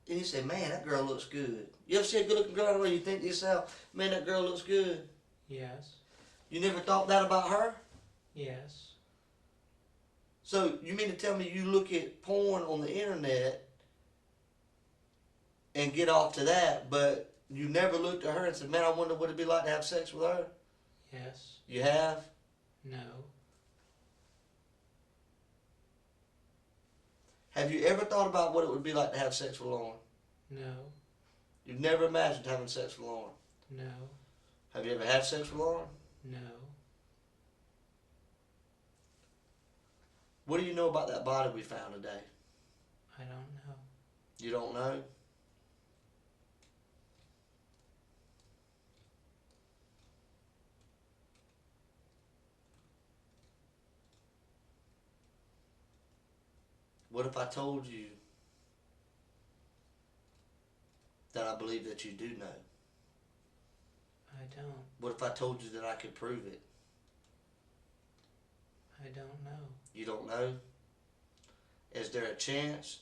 C: and you say, man, that girl looks good. You ever see a good-looking girl down the road, you think to yourself, man, that girl looks good.
B: Yes.
C: You never thought that about her?
B: Yes.
C: So you mean to tell me you look at porn on the internet and get off to that, but you never looked at her and said, man, I wonder what it'd be like to have sex with her?
B: Yes.
C: You have?
B: No.
C: Have you ever thought about what it would be like to have sex with Lauren?
B: No.
C: You've never imagined having sex with Lauren?
B: No.
C: Have you ever had sex with Lauren?
B: No.
C: What do you know about that body we found today?
B: I don't know.
C: You don't know? What if I told you that I believe that you do know?
B: I don't.
C: What if I told you that I could prove it?
B: I don't know.
C: You don't know? Is there a chance?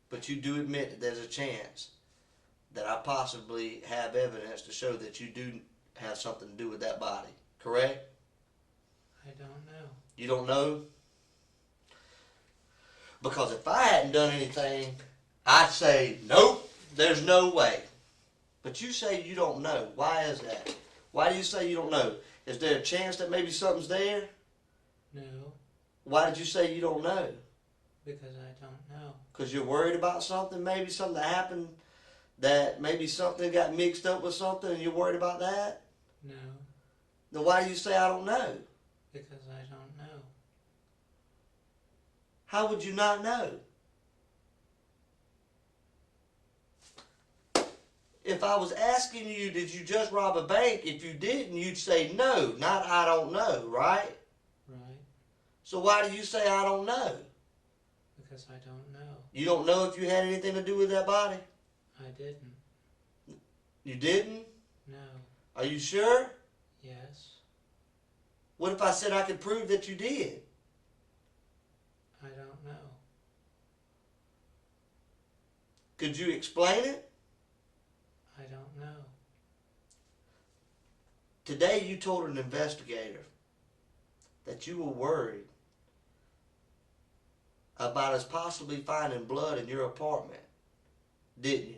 C: But you do admit that there's a chance that I possibly have evidence to show that you do have something to do with that body, correct?
B: I don't know.
C: You don't know? Because if I hadn't done anything, I'd say, nope, there's no way. But you say you don't know. Why is that? Why do you say you don't know? Is there a chance that maybe something's there?
B: No.
C: Why did you say you don't know?
B: Because I don't know.
C: Because you're worried about something? Maybe something that happened, that maybe something got mixed up with something and you're worried about that?
B: No.
C: Then why do you say I don't know?
B: Because I don't know.
C: How would you not know? If I was asking you, did you just rob a bank? If you didn't, you'd say no, not I don't know, right?
B: Right.
C: So why do you say I don't know?
B: Because I don't know.
C: You don't know if you had anything to do with that body?
B: I didn't.
C: You didn't?
B: No.
C: Are you sure?
B: Yes.
C: What if I said I could prove that you did?
B: I don't know.
C: Could you explain it?
B: I don't know.
C: Today you told an investigator that you were worried about us possibly finding blood in your apartment, didn't you?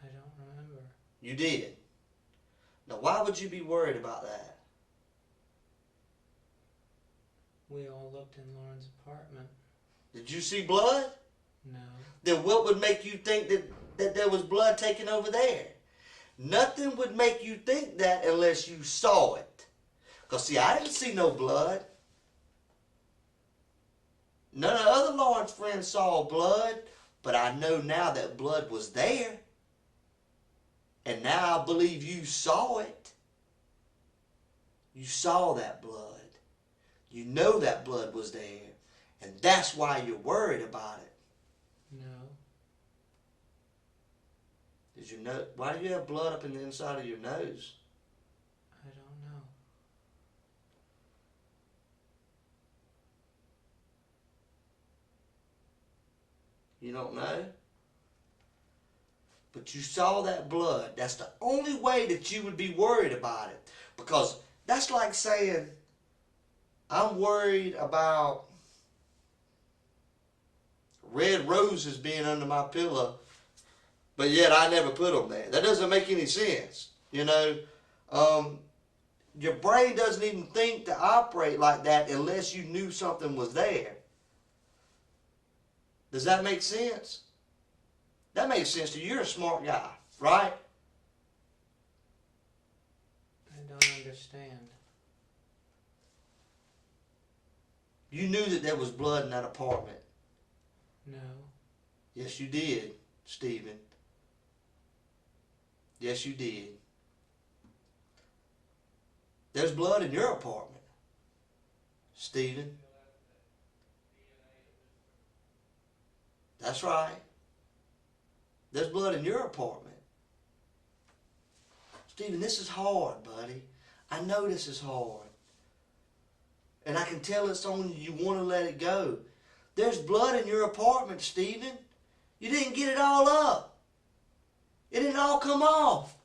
B: I don't remember.
C: You did. Now why would you be worried about that?
B: We all looked in Lauren's apartment.
C: Did you see blood?
B: No.
C: Then what would make you think that there was blood taken over there? Nothing would make you think that unless you saw it. Because see, I didn't see no blood. None of the other Lawrence friends saw blood, but I know now that blood was there. And now I believe you saw it. You saw that blood. You know that blood was there. And that's why you're worried about it.
B: No.
C: Did you know? Why do you have blood up in the inside of your nose?
B: I don't know.
C: You don't know? But you saw that blood. That's the only way that you would be worried about it. Because that's like saying, I'm worried about red roses being under my pillow, but yet I never put them there. That doesn't make any sense. You know, your brain doesn't even think to operate like that unless you knew something was there. Does that make sense? That makes sense to you. You're a smart guy, right?
B: I don't understand.
C: You knew that there was blood in that apartment.
B: No.
C: Yes, you did, Stephen. Yes, you did. There's blood in your apartment, Stephen. That's right. There's blood in your apartment. Stephen, this is hard, buddy. I know this is hard. And I can tell it's on you. You want to let it go. There's blood in your apartment, Stephen. You didn't get it all up. It didn't all come off.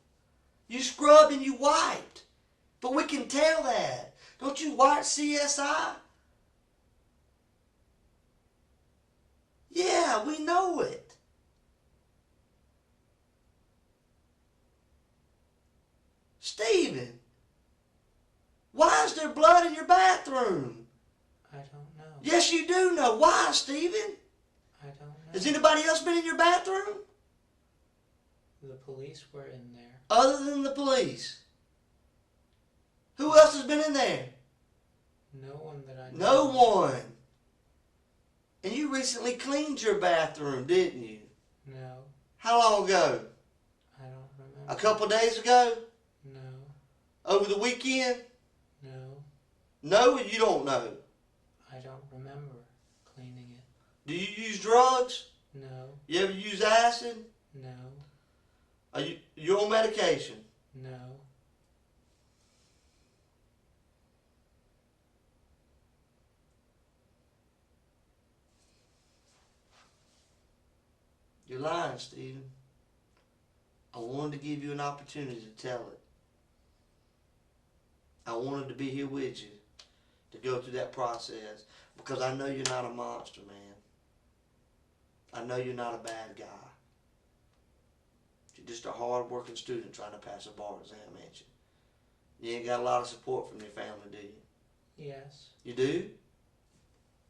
C: You scrubbed and you wiped. But we can tell that. Don't you watch CSI? Yeah, we know it. Stephen, why is there blood in your bathroom?
B: I don't know.
C: Yes, you do know. Why, Stephen?
B: I don't know.
C: Has anybody else been in your bathroom?
B: The police were in there.
C: Other than the police? Who else has been in there?
B: No one that I know.
C: No one. And you recently cleaned your bathroom, didn't you?
B: No,
C: How long ago?
B: I don't remember.
C: A couple days ago?
B: No,
C: Over the weekend?
B: no,
C: No, you don't know.
B: I don't remember cleaning it.
C: Do you use drugs?
B: No,
C: You ever use acid?
B: no,
C: Are you on medication?
B: no.
C: You're lying, Stephen. I wanted to give you an opportunity to tell it. I wanted to be here with you to go through that process because I know you're not a monster, man. I know you're not a bad guy. You're just a hard-working student trying to pass a bar exam, ain't you? You ain't got a lot of support from your family, do you?
B: Yes.
C: You do?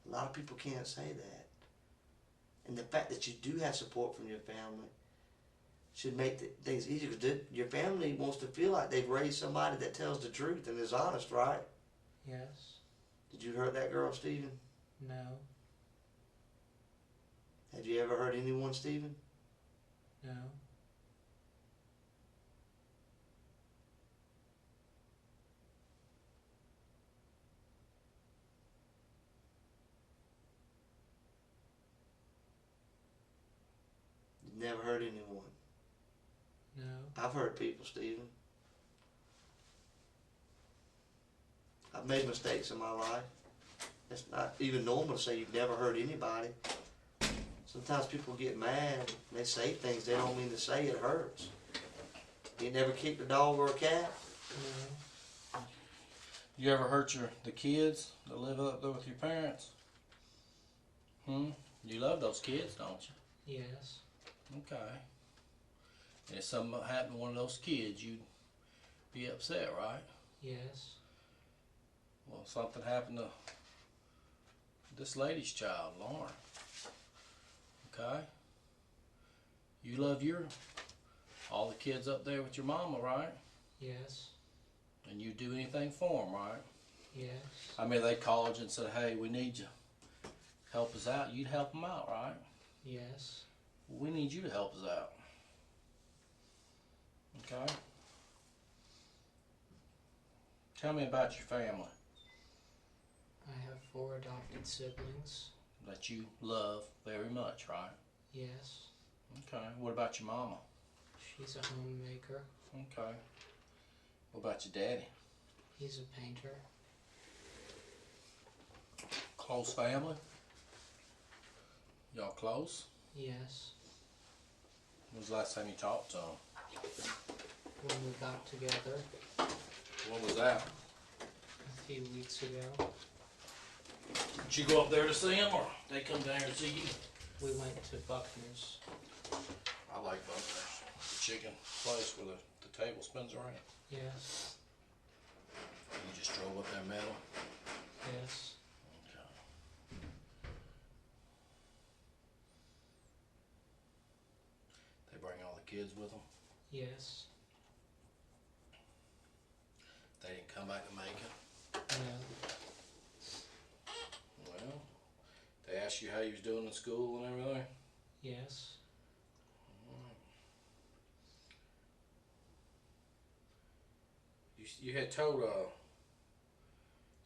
C: A lot of people can't say that. And the fact that you do have support from your family should make things easier because your family wants to feel like they've raised somebody that tells the truth and is honest, right?
B: Yes.
C: Did you hurt that girl, Stephen?
B: No.
C: Have you ever hurt anyone, Stephen?
B: No.
C: You've never hurt anyone.
B: No.
C: I've hurt people, Stephen. I've made mistakes in my life. It's not even normal to say you've never hurt anybody. Sometimes people get mad and they say things they don't mean to say. It hurts. You never kicked a dog or a cat?
B: No.
A: You ever hurt the kids that live up there with your parents? You love those kids, don't you?
B: Yes.
A: Okay. And if something happened to one of those kids, you'd be upset, right?
B: Yes.
A: Well, something happened to this lady's child, Lauren. Okay? You love all the kids up there with your mama, right?
B: Yes.
A: And you do anything for them, right?
B: Yes.
A: I mean, they called you and said, hey, we need you. Help us out. You'd help them out, right?
B: Yes.
A: We need you to help us out. Okay? Tell me about your family
B: I have 4 adopted siblings.
A: that you love very much, right?
B: Yes.
A: Okay. What about your mama?
B: She's a homemaker.
A: Okay. What about your daddy?
B: He's a painter.
A: Close family? Y'all close?
B: Yes.
A: When was the last time you talked to him?
B: When we got together
A: When was that?
B: a few weeks ago,
A: Did you go up there to see him, or they come down here to see you?
B: we went to Buckner's.
A: I like Buckner's. The chicken place where the table spins around.
B: Yes.
A: You just drove up there metal?
B: Yes.
A: Okay. They bring all the kids with them?
B: Yes.
A: They didn't come back to Macon?
B: No.
A: Well, they asked you how you was doing in school and everything?
B: Yes.
A: You had told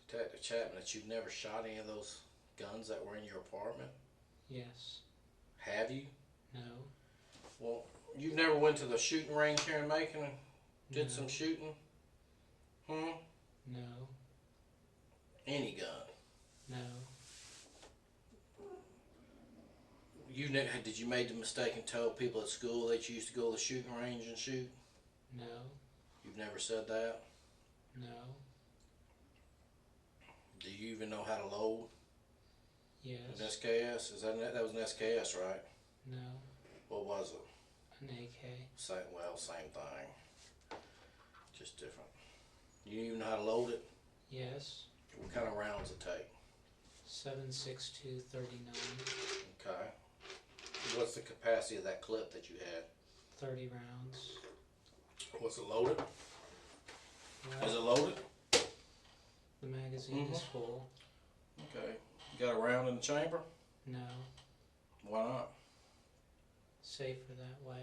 A: Detective Chapman that you've never shot any of those guns that were in your apartment?
B: Yes.
A: Have you?
B: No.
A: Well, you've never went to the shooting range here in Macon Did
B: No.
A: some shooting?
B: No.
A: Any gun?
B: No.
A: Did you make the mistake and tell people at school that you used to go to the shooting range and shoot?
B: No.
A: You've never said that?
B: No.
A: Do you even know how to load
B: Yes.
A: an SKS? That was an SKS, right?
B: No.
A: What was it?
B: An AK.
A: Same thing. Just different. You even know how to load it?
B: Yes.
A: What kind of rounds it take?
B: 7.62 39.
A: Okay. What's the capacity of that clip that you had?
B: 30 rounds.
A: What's it loaded?
B: Well,
A: Is it loaded?
B: the magazine is full.
A: Okay. You got a round in the chamber?
B: No.
A: Why not?
B: Safer that way.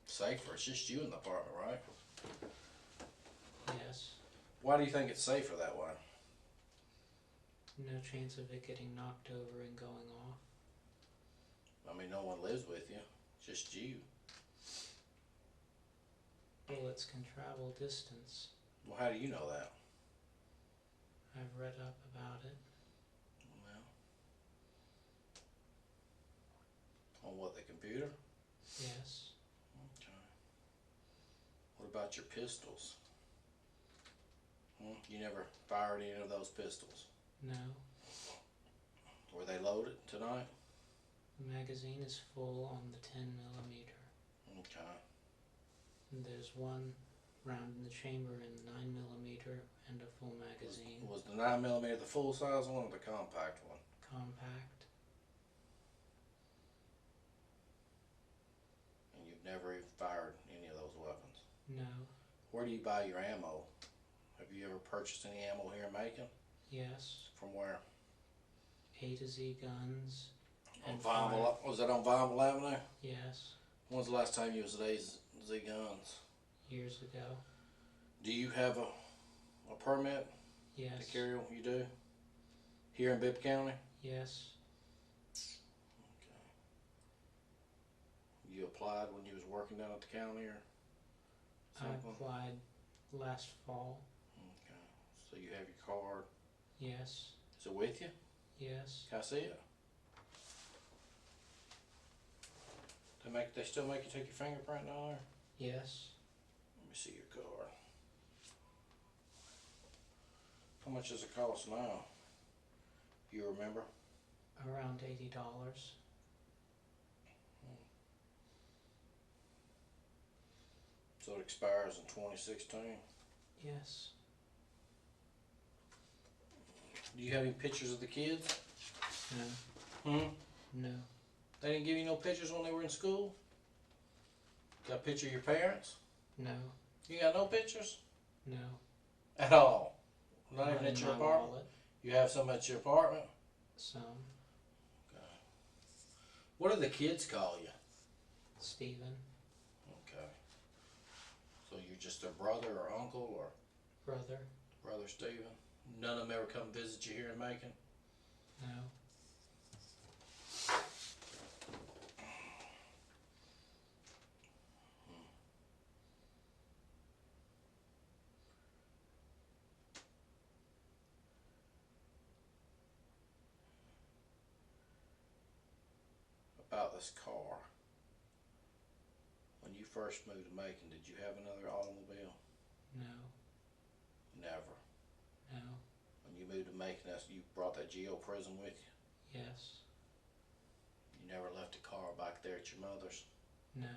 A: Safer. It's just you in the apartment, right?
B: Yes.
A: Why do you think it's safer that way?
B: No chance of it getting knocked over and going off.
A: I mean, no one lives with you. Just you.
B: Bullets can travel distance.
A: Well, how do you know that?
B: I've read up about it.
A: Well, on what, the computer?
B: Yes.
A: Okay. What about your pistols? You never fired any of those pistols?
B: No.
A: Were they loaded tonight?
B: The magazine is full on the 10 millimeter.
A: Okay.
B: And there's one round in the chamber in 9 millimeter and a full magazine.
A: Was the 9mm the full size one or the compact one?
B: Compact.
A: And you've never even fired any of those weapons?
B: No.
A: Where do you buy your ammo? Have you ever purchased any ammo here in Macon?
B: Yes.
A: From where?
B: A to Z guns.
A: On
B: And
A: Vineable, was that on Vineable Avenue?
B: Yes.
A: When's the last time you was at AZ Guns?
B: Years ago.
A: Do you have a permit
B: Yes.
A: to carry them? You do? Here in Bibb County?
B: Yes.
A: Okay. You applied when you was working down at the county or
B: I
A: something?
B: applied last fall.
A: Okay. So you have your card.
B: Yes.
A: Is it with you?
B: Yes.
A: Can I see it? They still make you take your fingerprint down there?
B: Yes.
A: Let me see your card. How much does it cost now? You remember?
B: Around $80.
A: So it expires in 2016.
B: Yes.
A: Do you have any pictures of the kids?
B: No.
A: Hmm?
B: No.
A: They didn't give you no pictures when they were in school? Got a picture of your parents?
B: No.
A: You got no pictures?
B: No.
A: At all? Not even
B: in
A: at your
B: my
A: apartment?
B: wallet.
A: You have some at your apartment?
B: Some.
A: Okay. What do the kids call you?
B: Stephen.
A: Okay. So you're just their brother or uncle or
B: Brother.
A: brother Stephen? None of them ever come visit you here in Macon?
B: No.
A: About this car. When you first moved to Macon, did you have another automobile?
B: No.
A: Never.
B: No.
A: When you moved to Macon, you brought that Geo Prism with you?
B: Yes.
A: You never left a car back there at your mother's?
B: No.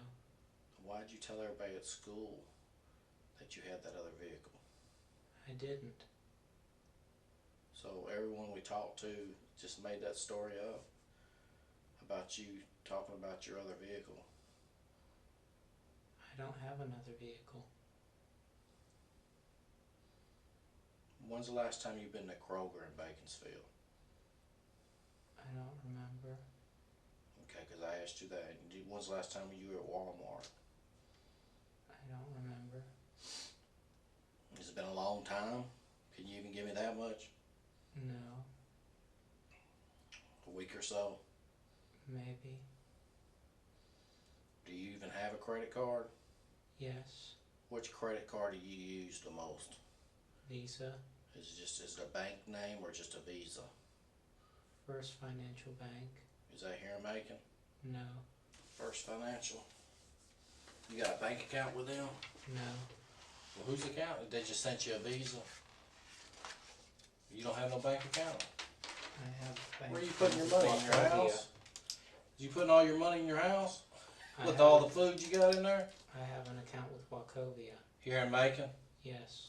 A: Why'd you tell everybody at school that you had that other vehicle?
B: I didn't.
A: So everyone we talked to just made that story up about you talking about your other vehicle.
B: I don't have another vehicle.
A: When's the last time you've been to Kroger in Baconsfield?
B: I don't remember.
A: Okay, because I asked you that. When's the last time you were at Walmart?
B: I don't remember.
A: Has it been a long time? Can you even give me that much?
B: No.
A: A week or so?
B: Maybe.
A: Do you even have a credit card?
B: Yes.
A: Which credit card do you use the most?
B: Visa.
A: Is it a bank name or just a Visa?
B: First Financial Bank.
A: Is that here in Macon?
B: No.
A: First Financial. You got a bank account with them?
B: No.
A: Well, whose account? They just sent you a Visa? You don't have no bank account?
B: I have bank.
A: Where are you putting your
B: account
A: money?
B: with
A: In your
B: Wachovia.
A: house? You putting all your money in your house?
B: I
A: With
B: have
A: all
B: a-
A: the food you got in there?
B: I have an account with Wachovia.
A: Here in Macon?
B: Yes.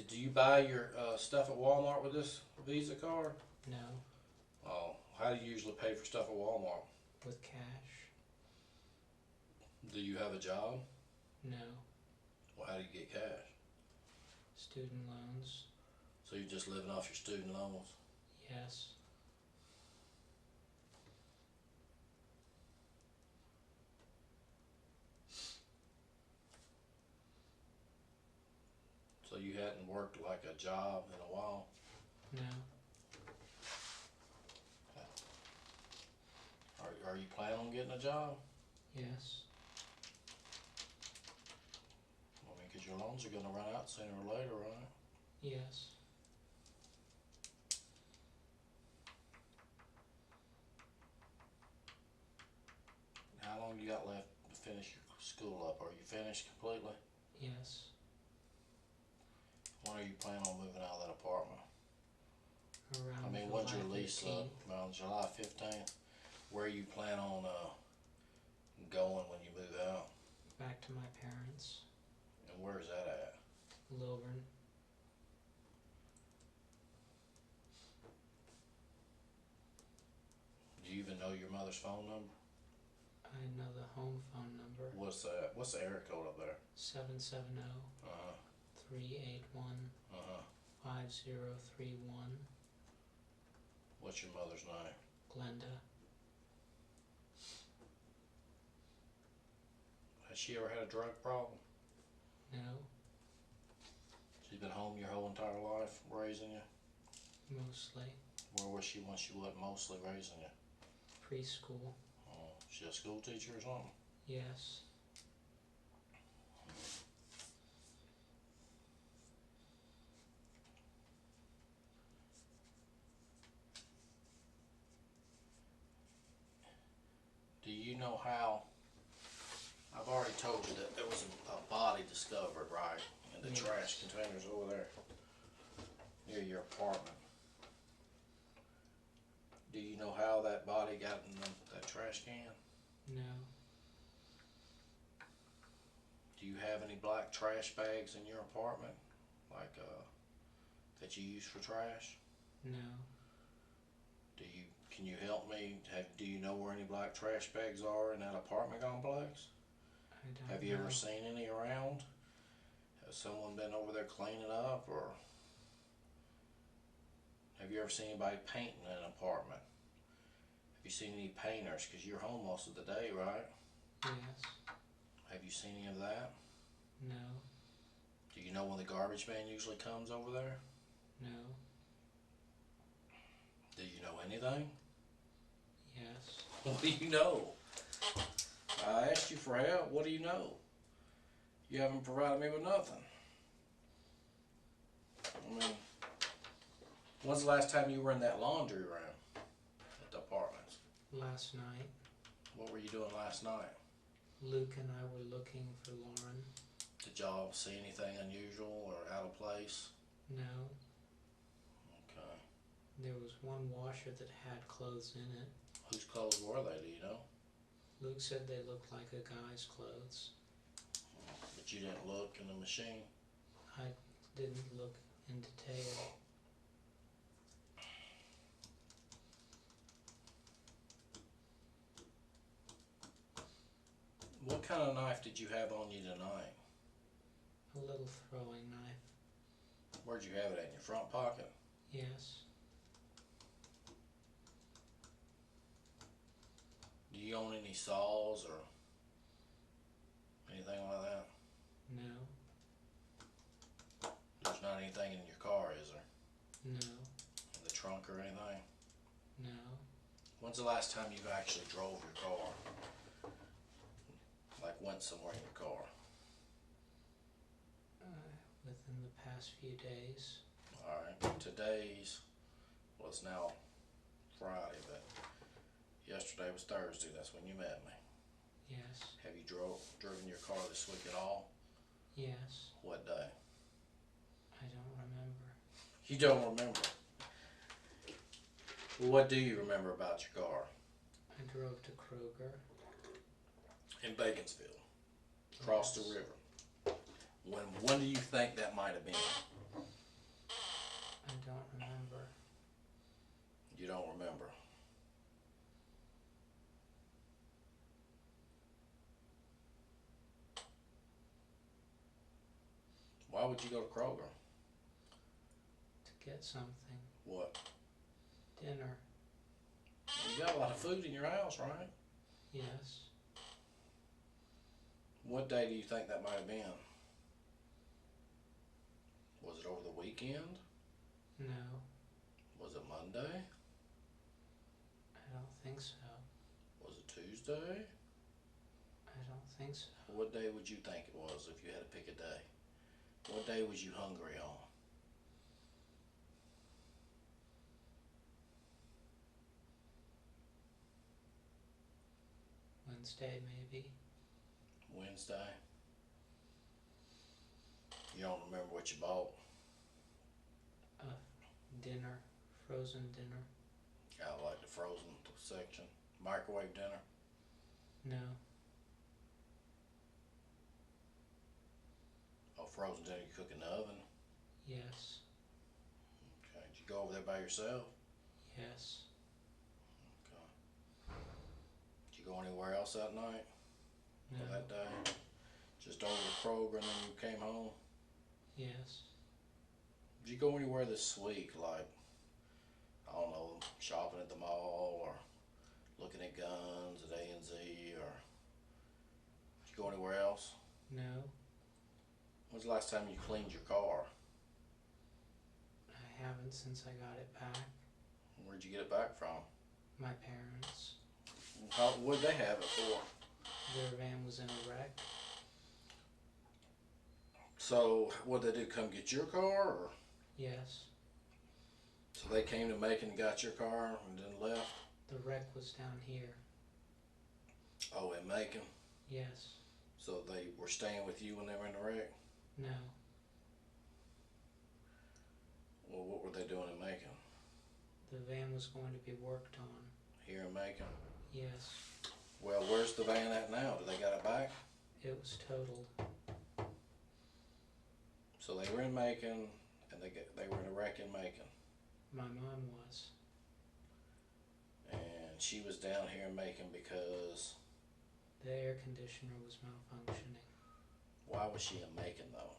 A: Do you buy your stuff at Walmart with this Visa card?
B: No.
A: Oh, how do you usually pay for stuff at Walmart?
B: With cash.
A: Do you have a job?
B: No.
A: Well, how do you get cash?
B: Student loans.
A: So you're just living off your student loans?
B: Yes.
A: So you hadn't worked like a job in a while?
B: No.
A: Are you planning on getting a job?
B: Yes.
A: I mean, because your loans are going to run out sooner or later, right?
B: Yes.
A: How long you got left to finish your school up? Are you finished completely?
B: Yes.
A: When are you planning on moving out of that apartment?
B: Around
A: I mean,
B: July
A: when's your lease
B: 15th.
A: up? Around July 15th? Where you plan on going when you move out?
B: Back to my parents.
A: And where's that at?
B: Lilburn.
A: Do you even know your mother's phone number?
B: I know the home phone number.
A: What's that? What's the area code up there?
B: 770
A: Uh-huh.
B: 381
A: Uh-huh.
B: 5031.
A: What's your mother's name?
B: Glenda.
A: Has she ever had a drug problem?
B: No.
A: She's been home your whole entire life raising you?
B: Mostly.
A: Where was she when she wasn't mostly raising you?
B: Preschool.
A: Oh, she a school teacher or something?
B: Yes.
A: Do you know how? I've already told you that there was a body discovered, right, in the
B: Yes.
A: trash containers over there near your apartment. Do you know how that body got in that trash can?
B: No.
A: Do you have any black trash bags in your apartment, like that you use for trash?
B: No.
A: Can you help me? Do you know where any black trash bags are in that apartment complex?
B: I don't
A: Have you
B: know.
A: ever seen any around? Has someone been over there cleaning up, or have you ever seen anybody painting in an apartment? Have you seen any painters? Because you're home most of the day, right?
B: Yes.
A: Have you seen any of that?
B: No.
A: Do you know when the garbage man usually comes over there?
B: No.
A: Do you know anything?
B: Yes.
A: What do you know? I asked you for help. What do you know? You haven't provided me with nothing. I mean, when's the last time you were in that laundry room at the apartments?
B: Last night,
A: What were you doing last night?
B: Luke and I were looking for Lauren.
A: Did y'all see anything unusual or out of place?
B: No.
A: Okay.
B: There was one washer that had clothes in it.
A: Whose clothes were they, do you know?
B: Luke said they looked like a guy's clothes.
A: But you didn't look in the machine?
B: I didn't look in detail.
A: What kind of knife did you have on you tonight?
B: A little throwing knife.
A: Where'd you have it at? In your front pocket?
B: Yes.
A: Do you own any saws or anything like that?
B: No.
A: There's not anything in your car, is there?
B: No.
A: In the trunk or anything?
B: No.
A: When's the last time you actually drove your car? Like went somewhere in your car?
B: within the past few days.
A: Alright, today's, well, it's now Friday, but yesterday was Thursday, that's when you met me.
B: Yes.
A: Have you driven your car this week at all?
B: Yes.
A: What day?
B: I don't remember.
A: You don't remember? What do you remember about your car?
B: I drove to Kroger.
A: In Baconsfield, across
B: Yes.
A: the river. When do you think that might have been?
B: I don't remember.
A: You don't remember. Why would you go to Kroger?
B: To get something.
A: What?
B: Dinner.
A: You got a lot of food in your house, right?
B: Yes.
A: What day do you think that might have been? Was it over the weekend?
B: No.
A: Was it Monday?
B: I don't think so.
A: Was it Tuesday?
B: I don't think so.
A: What day would you think it was if you had to pick a day? What day was you hungry on?
B: Wednesday, maybe.
A: Wednesday? You don't remember what you bought?
B: Dinner. Frozen dinner.
A: I like the frozen section. Microwave dinner?
B: No.
A: Oh, frozen dinner you cook in the oven?
B: Yes.
A: Okay. Did you go over there by yourself?
B: Yes.
A: Okay. Did you go anywhere else that night?
B: No.
A: Or that day? Just over to Kroger and then you came home?
B: Yes.
A: Did you go anywhere this week, like, I don't know, shopping at the mall or looking at guns at A&Z, or did you go anywhere else?
B: No.
A: When's the last time you cleaned your car?
B: I haven't since I got it back.
A: Where'd you get it back from?
B: My parents.
A: What'd they have it for?
B: Their van was in a wreck.
A: So, what'd they do, come get your car, or?
B: Yes.
A: So they came to Macon and got your car and then left?
B: The wreck was down here.
A: Oh, in Macon?
B: Yes.
A: So they were staying with you when they were in the wreck?
B: No.
A: Well, what were they doing in Macon?
B: The van was going to be worked on.
A: Here in Macon?
B: Yes.
A: Well, where's the van at now? Do they got it back?
B: It was totaled.
A: So they were in Macon, and they were in a wreck in Macon.
B: My mom was.
A: And she was down here in Macon because,
B: The air conditioner was malfunctioning.
A: why was she in Macon though?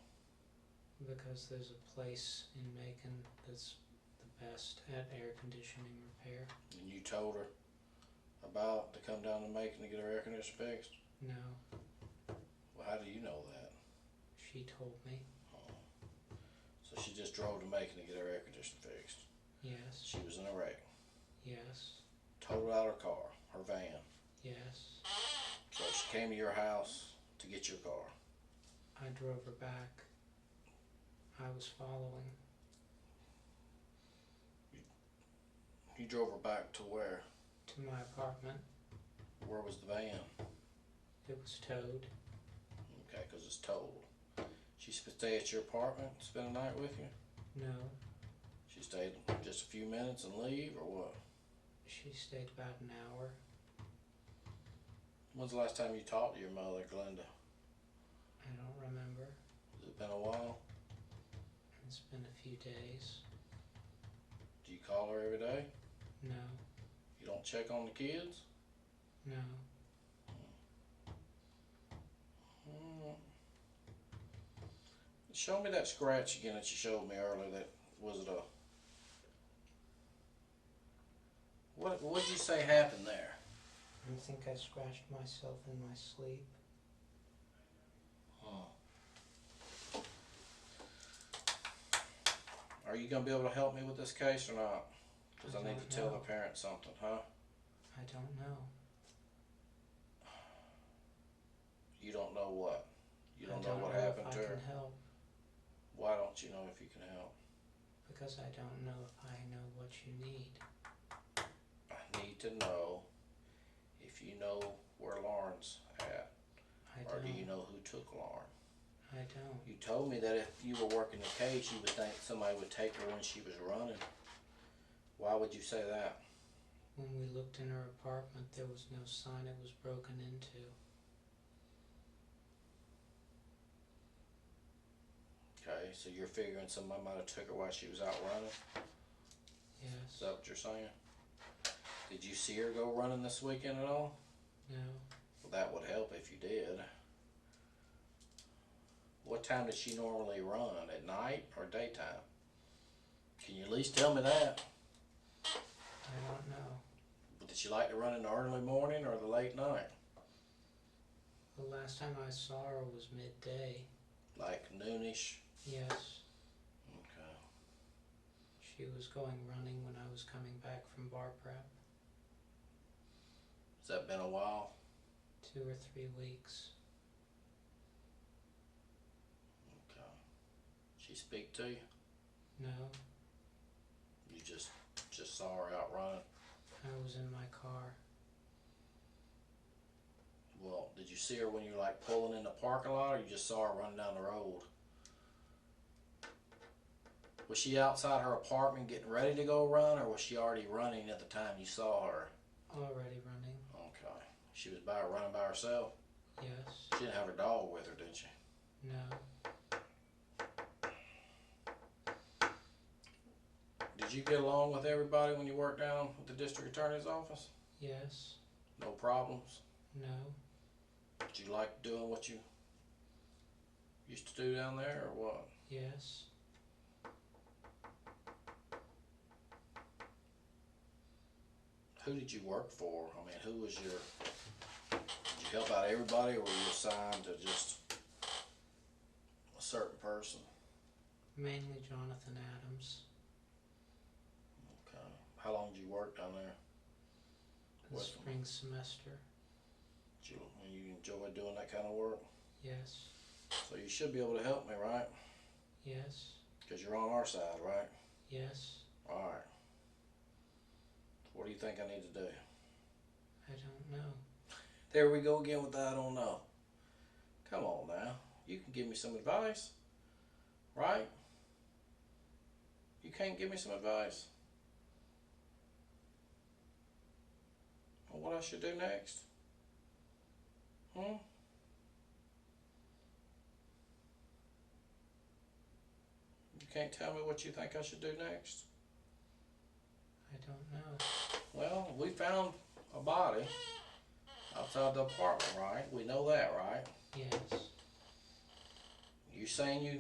B: Because there's a place in Macon that's the best at air conditioning repair.
A: And you told her about to come down to Macon to get her air conditioner fixed?
B: No.
A: Well, how do you know that?
B: She told me.
A: Oh. So she just drove to Macon to get her air conditioner fixed.
B: Yes.
A: She was in a wreck.
B: Yes.
A: Totaled out her car, her van.
B: Yes.
A: So she came to your house to get your car.
B: I drove her back. I was following.
A: You drove her back to where?
B: To my apartment.
A: Where was the van?
B: It was towed.
A: Okay, 'cause it's towed. She stay at your apartment, spend the night with you?
B: No.
A: She stayed just a few minutes and leave, or what?
B: She stayed about an hour.
A: When's the last time you talked to your mother, Glenda?
B: I don't remember.
A: Has it been a while?
B: It's been a few days.
A: Do you call her every day?
B: No.
A: You don't check on the kids?
B: No.
A: Mm. Show me that scratch again that you showed me earlier. That was it a? What'd you say happened there?
B: I think I scratched myself in my sleep.
A: Huh. Are you gonna be able to help me with this case or not? Because I need
B: don't
A: to tell
B: know.
A: the parents something, huh?
B: I don't know.
A: You don't know what? You don't know what
B: I don't know if
A: happened
B: I
A: to her?
B: can help.
A: Why don't you know if you can help?
B: Because I don't know if I know what you need.
A: I need to know if you know where Lauren's at,
B: I
A: or do
B: don't.
A: you know who took Lauren?
B: I don't.
A: You told me that if you were working the case, you would think somebody would take her when she was running. Why would you say that?
B: When we looked in her apartment, there was no sign it was broken into.
A: Okay, so you're figuring somebody might have took her while she was out running?
B: Yes.
A: Is that what you're saying? Did you see her go running this weekend at all?
B: No.
A: Well, that would help if you did. What time does she normally run? At night or daytime? Can you at least tell me that?
B: I don't know.
A: Did she like to run in the early morning or the late night?
B: The last time I saw her was midday.
A: Like noonish?
B: Yes.
A: Okay.
B: She was going running when I was coming back from bar prep.
A: Has that been a while?
B: 2 or 3 weeks.
A: Okay. She speak to you?
B: No.
A: You just saw her out running?
B: I was in my car.
A: Well, did you see her when you were like pulling in the parking lot, or you just saw her running down the road? Was she outside her apartment getting ready to go run, or was she already running at the time you saw her?
B: Already running.
A: Okay. She was running by herself?
B: Yes.
A: She didn't have her dog with her, did she?
B: No.
A: Did you get along with everybody when you worked down at the district attorney's office?
B: Yes.
A: No problems?
B: No.
A: Did you like doing what you used to do down there, or what?
B: Yes.
A: Who did you work for? I mean, who was your... Did you help out everybody, or were you assigned to just a certain person?
B: Mainly Jonathan Adams.
A: Okay. How long did you work down there?
B: The
A: What?
B: spring semester.
A: Did you enjoy doing that kind of work?
B: Yes.
A: So you should be able to help me, right?
B: Yes.
A: Because you're on our side, right?
B: Yes.
A: Alright. What do you think I need to do?
B: I don't know.
A: There we go again with that, I don't know. Come on now. You can give me some advice, right? You can't give me some advice? Well, what I should do next? Hmm? You can't tell me what you think I should do next?
B: I don't know.
A: Well, we found a body outside the apartment, right? We know that, right?
B: Yes.
A: You saying you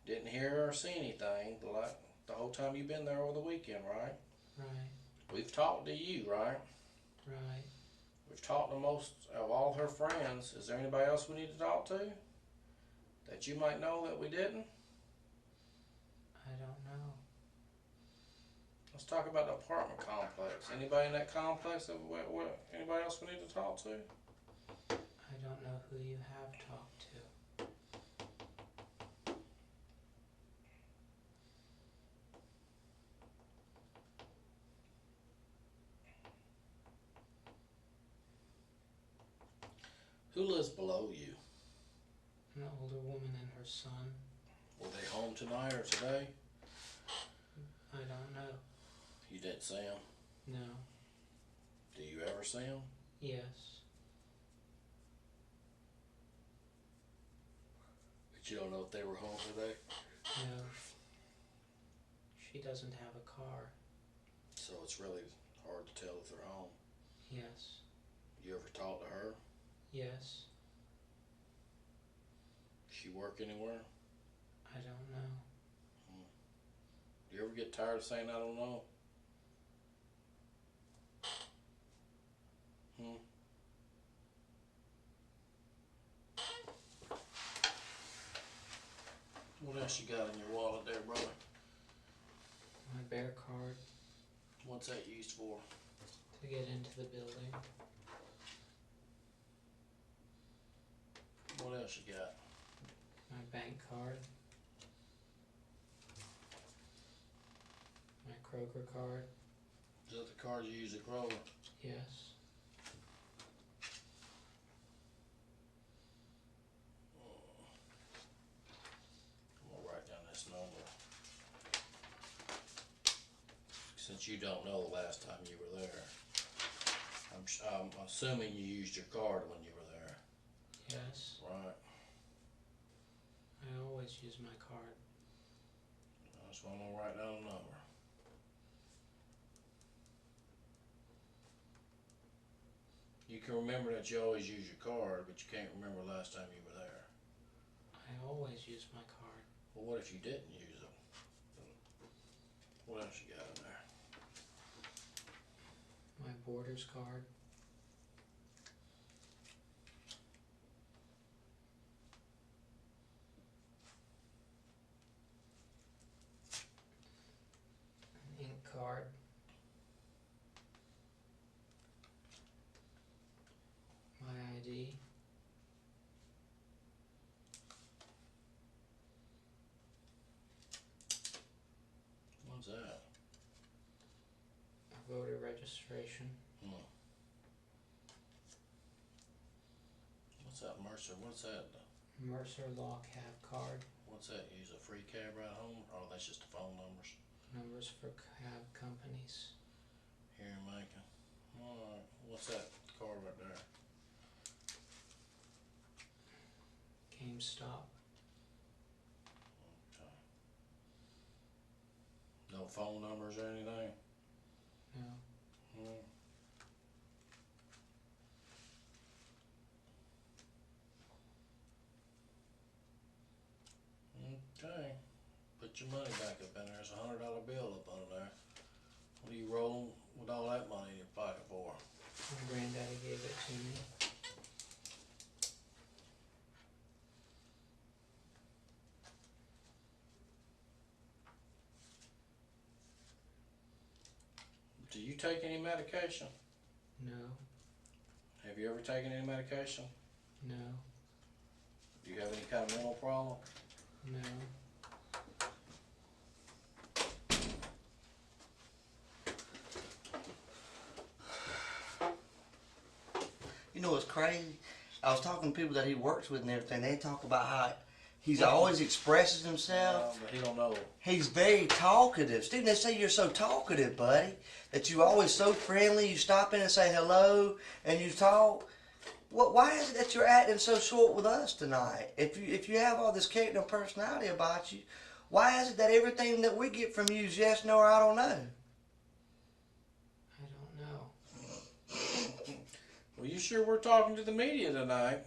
A: didn't hear or see anything the whole time you've been there over the weekend, right?
B: Right.
A: We've talked to you, right?
B: Right.
A: We've talked to most of all her friends. Is there anybody else we need to talk to that you might know that we didn't?
B: I don't know.
A: Let's talk about the apartment complex. Anybody in that complex that anybody else we need to talk to?
B: I don't know who you have talked to.
A: Who lives below you?
B: An older woman and her son.
A: Were they home tonight or today?
B: I don't know.
A: You didn't see them?
B: No.
A: Do you ever see them?
B: Yes.
A: But you don't know if they were home today?
B: No. She doesn't have a car.
A: So it's really hard to tell if they're home.
B: Yes.
A: You ever talk to her?
B: Yes.
A: She work anywhere?
B: I don't know.
A: Do you ever get tired of saying I don't know? What else you got in your wallet there, brother?
B: My bear card
A: What's that used for?
B: to get into the building.
A: What else you got?
B: My bank card. Kroger card.
A: Is that the card you use at Kroger?
B: Yes.
A: I'm gonna write down this number. Since you don't know the last time you were there, I'm assuming you used your card when you were there,
B: Yes.
A: right?
B: I always use my card.
A: That's why I'm gonna write down a number. You can remember that you always use your card, but you can't remember last time you were there.
B: I always use my card.
A: Well, what if you didn't use it? What else you got in there?
B: My Borders card. An ink card. My ID.
A: What's that?
B: A voter registration.
A: What's that, Mercer? What's that?
B: Mercer Law Cab card.
A: What's that? Use a free cab ride home? Oh, that's just the phone numbers.
B: Numbers for cab companies.
A: Here in Macon. Alright, what's that card right there?
B: GameStop.
A: Okay. No phone numbers or anything?
B: No.
A: Okay. Put your money back up in there. There's $100 bill up under there. What are you rolling with all that money in your pocket for?
B: My granddaddy gave it to me.
A: Do you take any medication?
B: No.
A: Have you ever taken any medication?
B: No.
A: Do you have any kind of mental problem?
B: No.
C: You know what's crazy? I was talking to people that he works with and everything. They talk about how he's always expresses himself.
A: But he don't know.
C: He's very talkative. Stephen, they say you're so talkative, buddy, that you always so friendly. You stop in and say hello, and you talk. Why is it that you're acting so short with us tonight? If you have all this character and personality about you, why is it that everything that we get from you is yes, no, or I don't know?
B: I don't know.
A: Well, you sure were talking to the media tonight,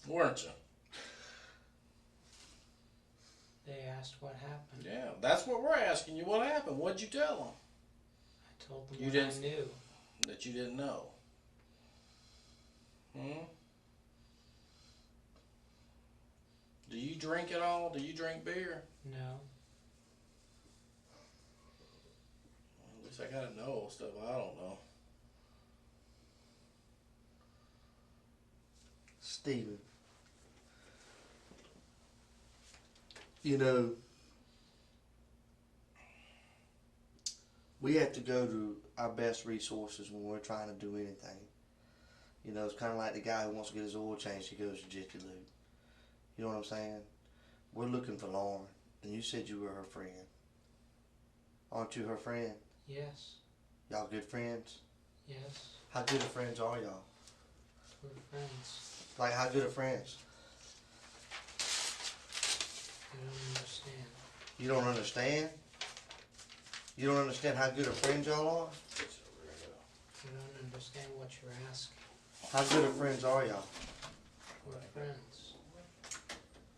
A: weren't you?
B: They asked what happened.
A: Yeah, that's what we're asking you. What happened? What'd you tell them?
B: I told them
A: You
B: what
A: didn't-
B: I knew.
A: That you didn't know. Do you drink at all? Do you drink beer?
B: No.
A: Well, at least I gotta know stuff I don't know.
C: Stephen, you know, we have to go to our best resources when we're trying to do anything. You know, it's kind of like the guy who wants to get his oil changed, he goes to Jiffy Lube. You know what I'm saying? We're looking for Lauren, and you said you were her friend. Aren't you her friend?
B: Yes.
C: Y'all good friends?
B: Yes.
C: How good of friends are y'all?
B: We're friends.
C: Like, how good of friends?
B: I don't understand.
C: You don't understand? You don't understand how good of friends y'all are?
B: I don't understand what you're asking.
C: How good of friends are y'all?
B: We're friends.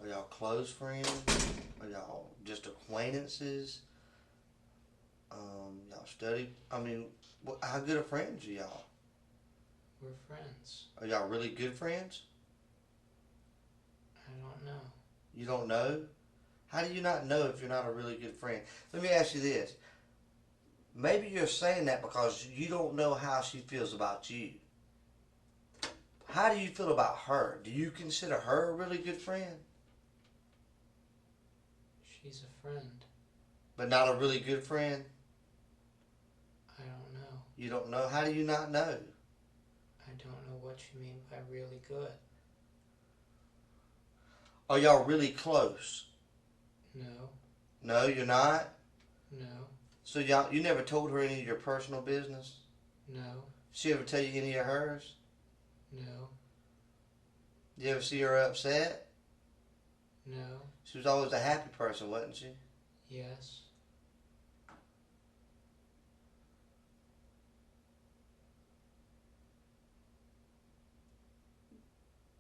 C: Are y'all close friends? Are y'all just acquaintances? Y'all study? I mean, how good of friends are y'all?
B: We're friends.
C: Are y'all really good friends?
B: I don't know.
C: You don't know? How do you not know if you're not a really good friend? Let me ask you this. Maybe you're saying that because you don't know how she feels about you. How do you feel about her? Do you consider her a really good friend?
B: She's a friend.
C: But not a really good friend?
B: I don't know.
C: You don't know? How do you not know?
B: I don't know what you mean by really good.
C: Are y'all really close?
B: No.
C: No, you're not?
B: No.
C: So you never told her any of your personal business?
B: No.
C: She ever tell you any of hers?
B: No.
C: You ever see her upset?
B: No.
C: She was always a happy person, wasn't she?
B: Yes.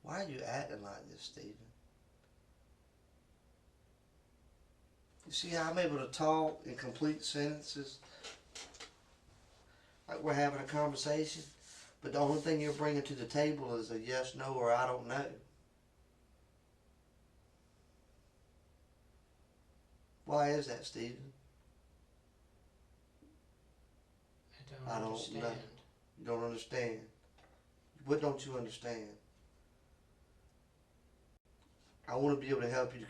C: Why are you acting like this, Stephen? You see how I'm able to talk in complete sentences? Like we're having a conversation? But the only thing you're bringing to the table is a yes, no, or I don't know. Why is that, Stephen?
B: I
C: I
B: don't
C: don't
B: understand.
C: know. You don't understand. What don't you understand? I want to be able to help you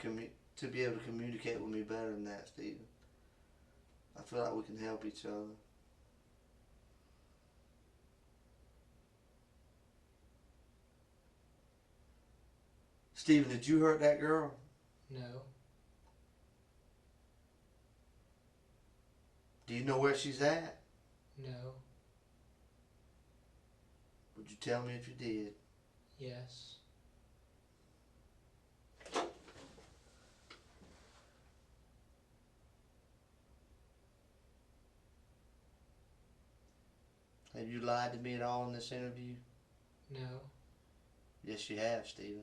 C: to be able to communicate with me better than that, Stephen. I feel like we can help each other. Stephen, did you hurt that girl?
B: No.
C: Do you know where she's at?
B: No.
C: Would you tell me if you did?
B: Yes.
C: Have you lied to me at all in this interview?
B: No.
C: Yes, you have, Stephen.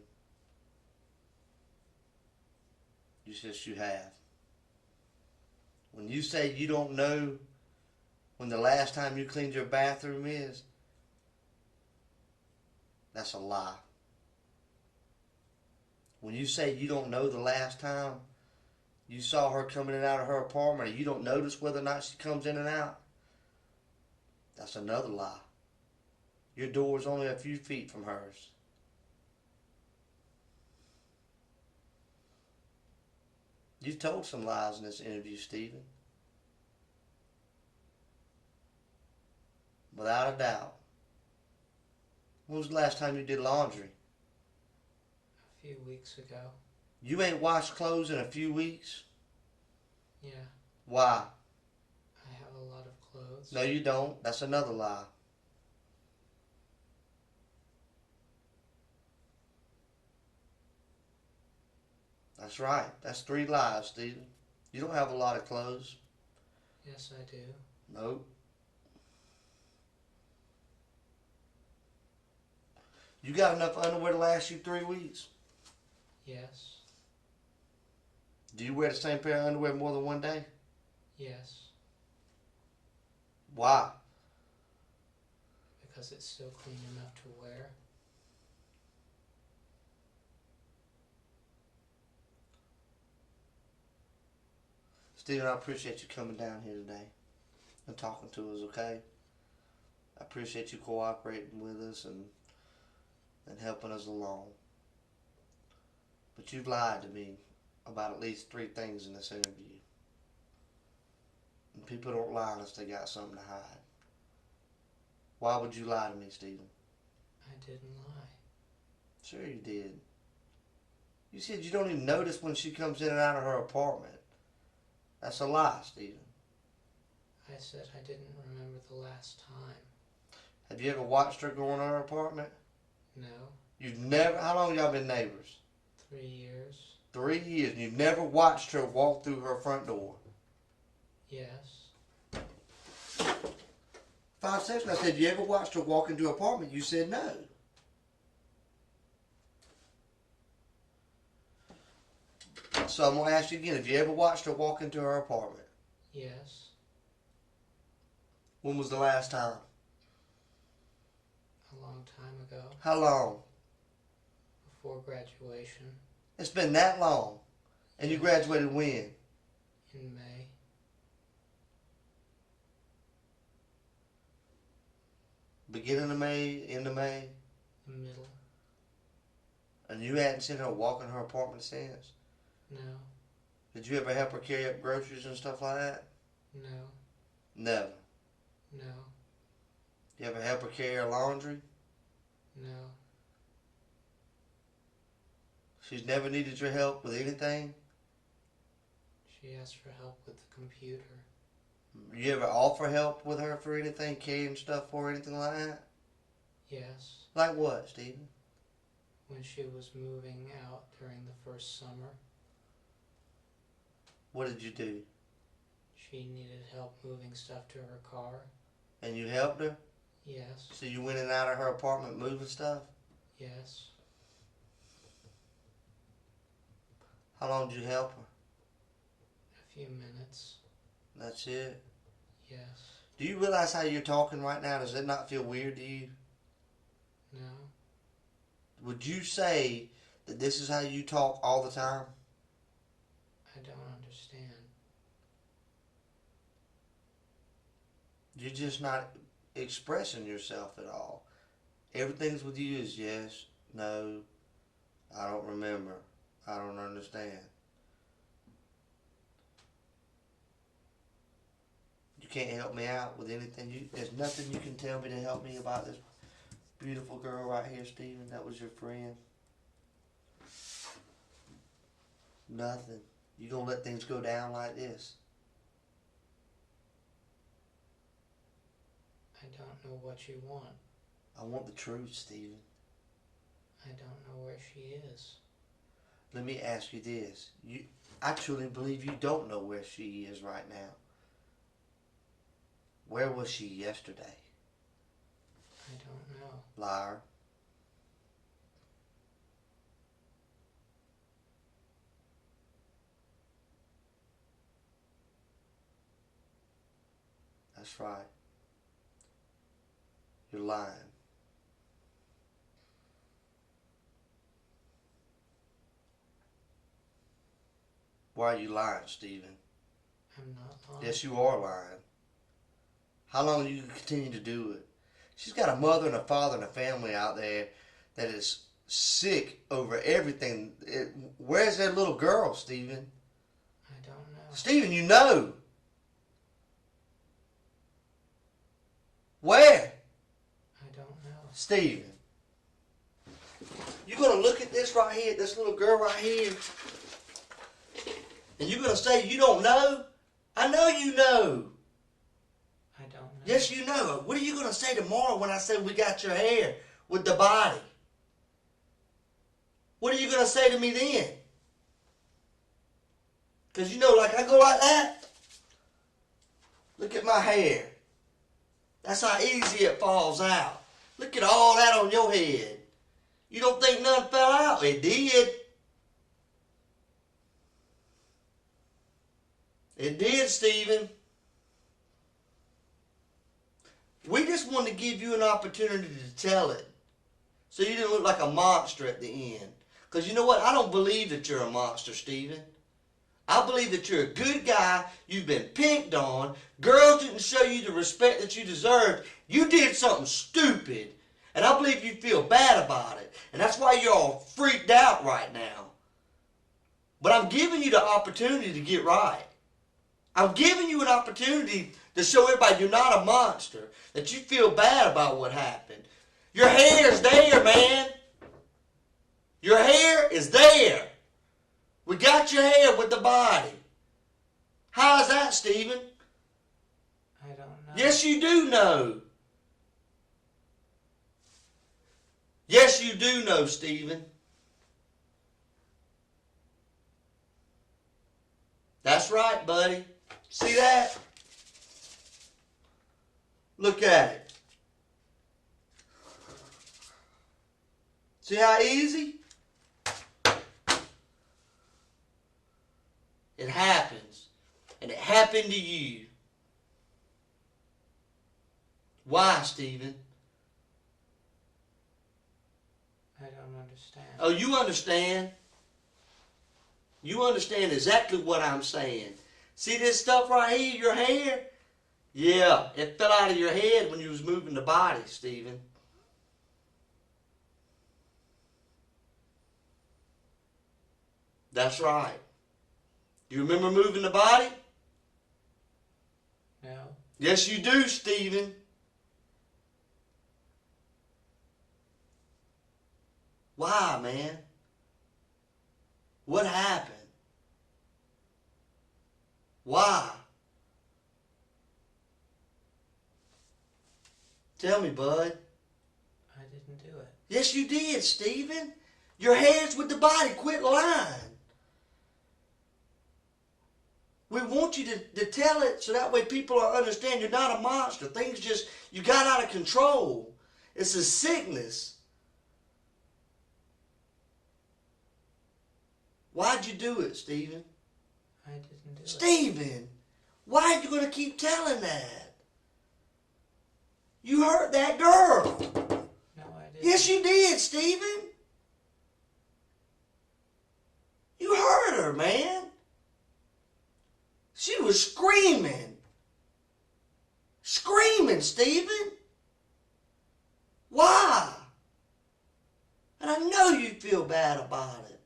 C: Yes, you have. When you say you don't know when the last time you cleaned your bathroom is, that's a lie. When you say you don't know the last time you saw her coming in and out of her apartment, or you don't notice whether or not she comes in and out, that's another lie. Your door's only a few feet from hers. You've told some lies in this interview, Stephen. Without a doubt. When was the last time you did laundry?
B: A few weeks ago.
C: You ain't washed clothes in a few weeks?
B: Yeah.
C: Why?
B: I have a lot of clothes.
C: No, you don't. That's another lie. That's right. That's 3 lies, Stephen. You don't have a lot of clothes.
B: Yes, I do.
C: Nope. You got enough underwear to last you 3 weeks?
B: Yes.
C: Do you wear the same pair of underwear more than one day?
B: Yes.
C: Why?
B: Because it's still clean enough to wear.
C: Stephen, I appreciate you coming down here today and talking to us, okay? I appreciate you cooperating with us and helping us along. But you've lied to me about at least 3 things in this interview. And people don't lie unless they got something to hide. Why would you lie to me, Stephen?
B: I didn't lie.
C: Sure you did. You said you don't even notice when she comes in and out of her apartment. That's a lie, Stephen.
B: I said I didn't remember the last time.
C: Have you ever watched her go in her apartment?
B: No.
C: You've never... How long y'all been neighbors?
B: 3 years.
C: 3 years, and you've never watched her walk through her front door?
B: Yes.
C: 5 seconds, I said, you ever watched her walk into her apartment? You said no. So I'm going to ask you again, have you ever watched her walk into her apartment?
B: Yes.
C: When was the last time?
B: A long time ago.
C: How long?
B: Before graduation.
C: It's been that long. And you graduated when?
B: In May.
C: Beginning of May, end of May?
B: The middle.
C: And you hadn't seen her walk in her apartment since?
B: No.
C: Did you ever help her carry up groceries and stuff like that?
B: No.
C: Never.
B: No.
C: You ever help her carry her laundry?
B: No.
C: She's never needed your help with anything?
B: She asked for help with the computer.
C: You ever offer help with her for anything, carrying stuff for her, anything like that?
B: Yes.
C: Like what, Stephen?
B: When she was moving out during the first summer,
C: What did you do?
B: she needed help moving stuff to her car.
C: And you helped her?
B: Yes.
C: So you went in and out of her apartment moving stuff?
B: Yes.
C: How long did you help her?
B: A few minutes.
C: That's it?
B: Yes.
C: Do you realize how you're talking right now? Does it not feel weird to you?
B: No.
C: Would you say that this is how you talk all the time?
B: I don't understand.
C: You're just not expressing yourself at all. Everything's with you is yes, no, I don't remember, I don't understand. You can't help me out with anything. There's nothing you can tell me to help me about this beautiful girl right here, Stephen. That was your friend. Nothing. You gonna let things go down like this?
B: I don't know what you want.
C: I want the truth, Stephen.
B: I don't know where she is.
C: Let me ask you this. I truly believe you don't know where she is right now. Where was she yesterday?
B: I don't know.
C: Liar. That's right. You're lying. Why are you lying, Stephen?
B: I'm not lying.
C: Yes, you are lying. How long do you continue to do it? She's got a mother and a father and a family out there that is sick over everything. Where's their little girl, Stephen?
B: I don't know.
C: Stephen, you know. Where?
B: I don't know.
C: Stephen. You're going to look at this right here, this little girl right here, and you're going to say you don't know? I know you know.
B: I don't know.
C: Yes, you know. What are you going to say tomorrow when I say we got your hair with the body? What are you going to say to me then? Because you know, like I go like that. Look at my hair. That's how easy it falls out. Look at all that on your head. You don't think none fell out? It did. It did, Stephen. We just wanted to give you an opportunity to tell it. So you didn't look like a monster at the end. Because you know what? I don't believe that you're a monster, Stephen. I believe that you're a good guy. You've been picked on. Girls didn't show you the respect that you deserved. You did something stupid. And I believe you feel bad about it. And that's why you're all freaked out right now. But I'm giving you the opportunity to get right. I'm giving you an opportunity to show everybody you're not a monster. That you feel bad about what happened. Your hair's there, man. Your hair is there. We got your hair with the body. How's that, Stephen?
B: I don't know.
C: Yes, you do know. Yes, you do know, Stephen. That's right, buddy. See that? Look at it. See how easy? It happens. And it happened to you. Why, Stephen?
B: I don't understand.
C: Oh, you understand? You understand exactly what I'm saying. See this stuff right here, your hair? Yeah, it fell out of your head when you was moving the body, Stephen. That's right. Do you remember moving the body?
B: No.
C: Yes, you do, Stephen. Why, man? What happened? Why? Tell me, bud.
B: I didn't do it.
C: Yes, you did, Stephen. Your head's with the body. Quit lying. We want you to tell it so that way people will understand you're not a monster. Things just, you got out of control. It's a sickness. Why'd you do it, Stephen?
B: I didn't do it.
C: Stephen, why are you going to keep telling that? You hurt that girl.
B: No, I didn't.
C: Yes, you did, Stephen. You hurt her, man. She was screaming. Screaming, Stephen. Why? And I know you feel bad about it.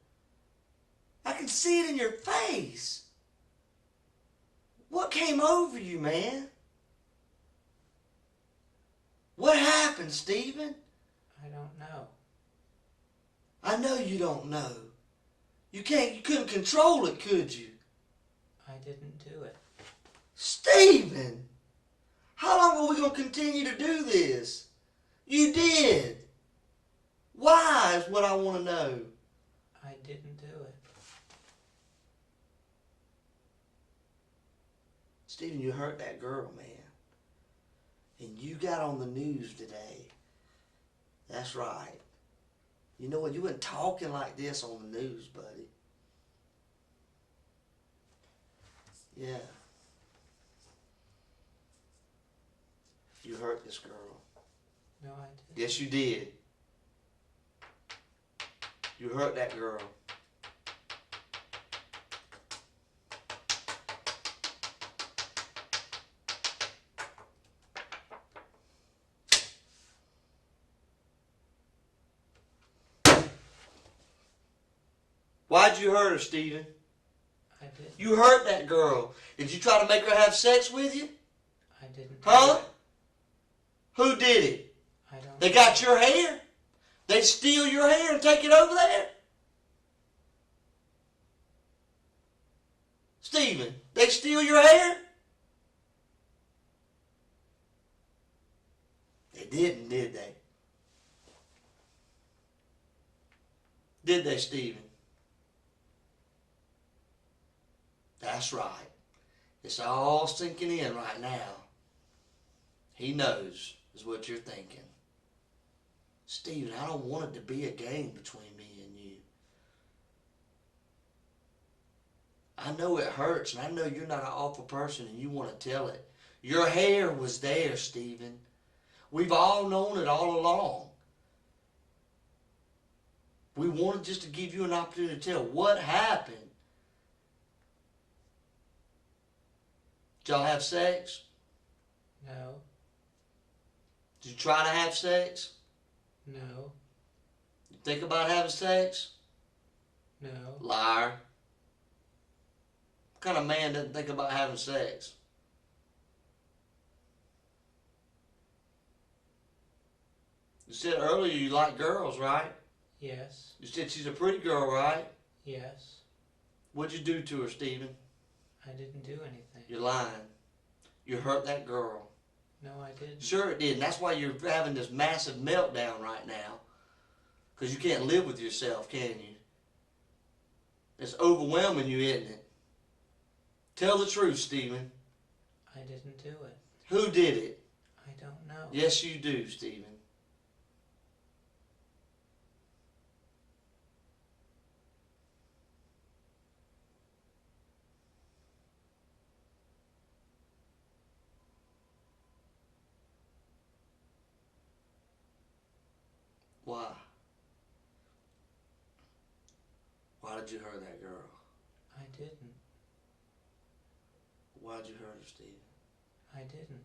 C: I can see it in your face. What came over you, man? What happened, Stephen?
B: I don't know.
C: I know you don't know. You couldn't control it, could you?
B: I didn't do it.
C: Stephen! How long are we going to continue to do this? You did. Why is what I want to know.
B: I didn't do it.
C: Stephen, you hurt that girl, man. And you got on the news today. That's right. You know what? You weren't talking like this on the news, buddy. Yeah. You hurt this girl.
B: No, I didn't.
C: Yes, you did. You hurt that girl. Why'd you hurt her, Stephen?
B: I didn't.
C: You hurt that girl. Did you try to make her have sex with you?
B: I didn't.
C: Huh?
B: Do it.
C: Who did it?
B: I don't.
C: They got your hair? They steal your hair and take it over there? Stephen, they steal your hair? They didn't, did they? Did they, Stephen? That's right. It's all sinking in right now. He knows, is what you're thinking. Stephen, I don't want it to be a game between me and you. I know it hurts, and I know you're not an awful person and you want to tell it. Your hair was there, Stephen. We've all known it all along. We wanted just to give you an opportunity to tell what happened. Did y'all have sex?
B: No.
C: Did you try to have sex?
B: No.
C: You think about having sex?
B: No.
C: Liar. What kind of man doesn't think about having sex? You said earlier you like girls, right?
B: Yes.
C: You said she's a pretty girl, right?
B: Yes.
C: What'd you do to her, Stephen?
B: I didn't do anything.
C: You're lying. You hurt that girl.
B: No, I didn't.
C: Sure it did, and that's why you're having this massive meltdown right now. Because you can't live with yourself, can you? It's overwhelming you, isn't it? Tell the truth, Stephen.
B: I didn't do it.
C: Who did it?
B: I don't know.
C: Yes, you do, Stephen. Why? Why did you hurt that girl?
B: I didn't.
C: Why did you hurt her, Stephen?
B: I didn't.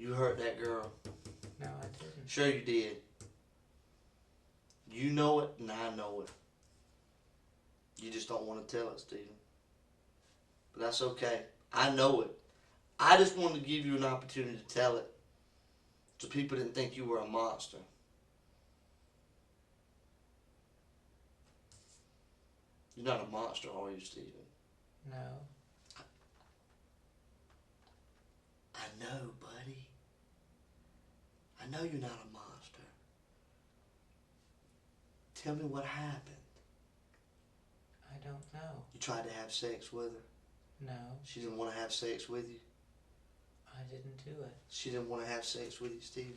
C: You hurt that girl.
B: No, I didn't.
C: Sure you did. You know it, and I know it. You just don't want to tell it, Stephen. But that's okay. I know it. I just wanted to give you an opportunity to tell it, so people didn't think you were a monster. You're not a monster, are you, Stephen?
B: No.
C: I know, buddy. I know you're not a monster. Tell me what happened.
B: I don't know.
C: You tried to have sex with her.
B: No,
C: She didn't want to have sex with you.
B: I didn't do it.
C: She didn't want to have sex with you, Steve.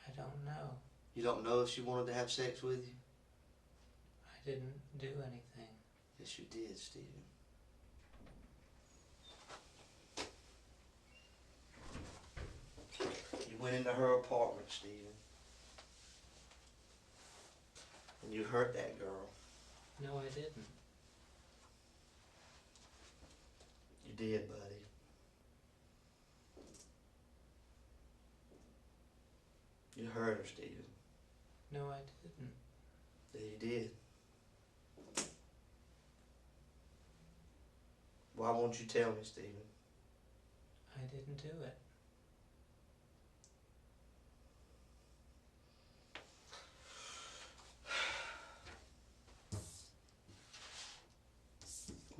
B: I don't know.
C: You don't know if she wanted to have sex with you?
B: I didn't do anything.
C: Yes, you did, Stephen. You went into her apartment, Stephen. And you hurt that girl.
B: No, I didn't.
C: You did, buddy. You hurt her, Stephen.
B: No, I didn't.
C: Yeah, you did. Why won't you tell me, Stephen?
B: I didn't do it.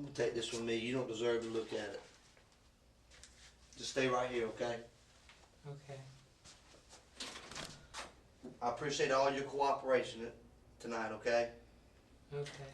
C: I'm gonna take this with me. You don't deserve to look at it. Just stay right here, okay?
B: Okay.
C: I appreciate all your cooperation tonight, okay?
B: Okay.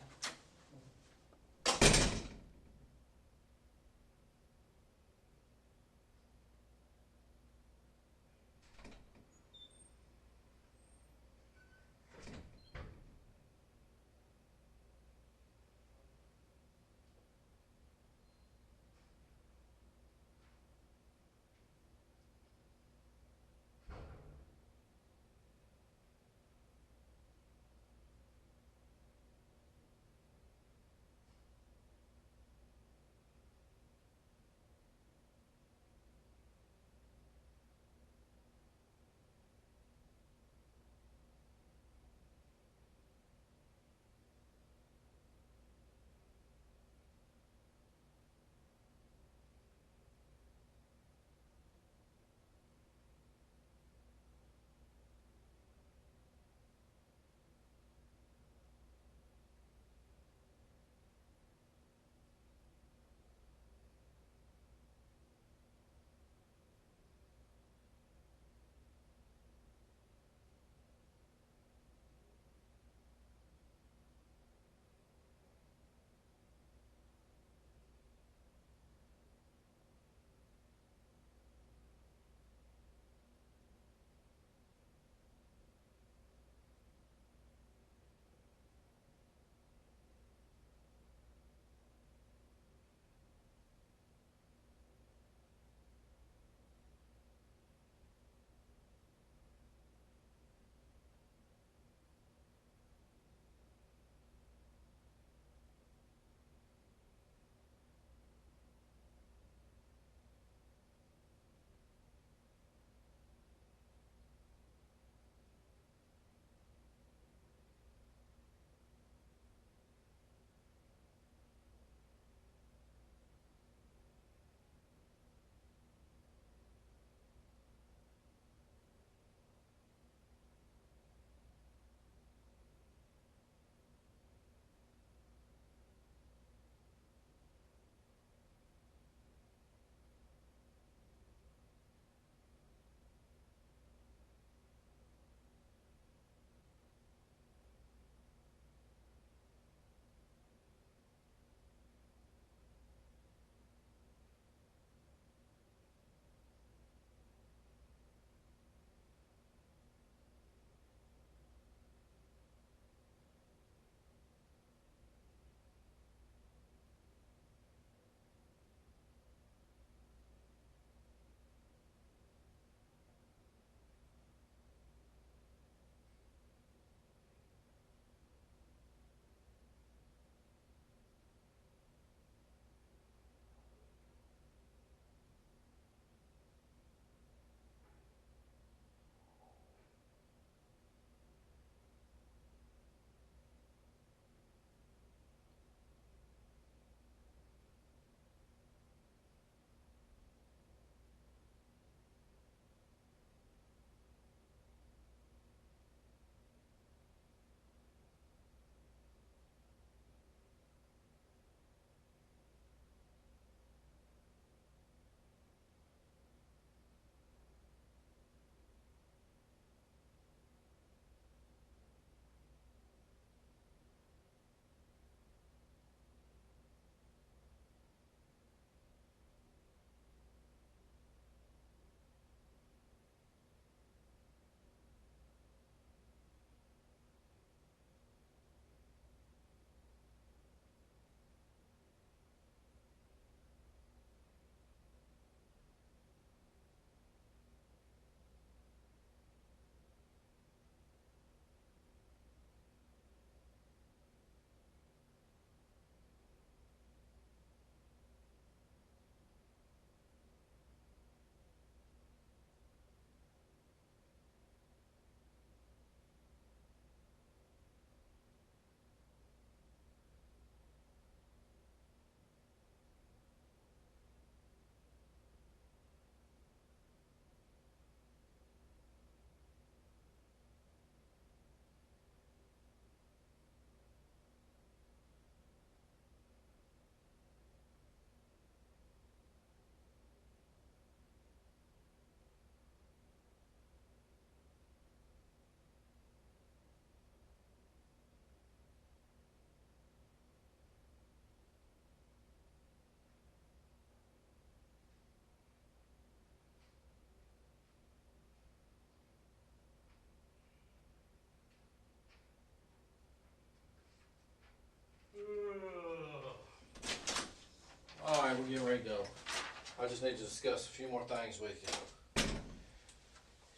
A: just need to discuss a few more things with you.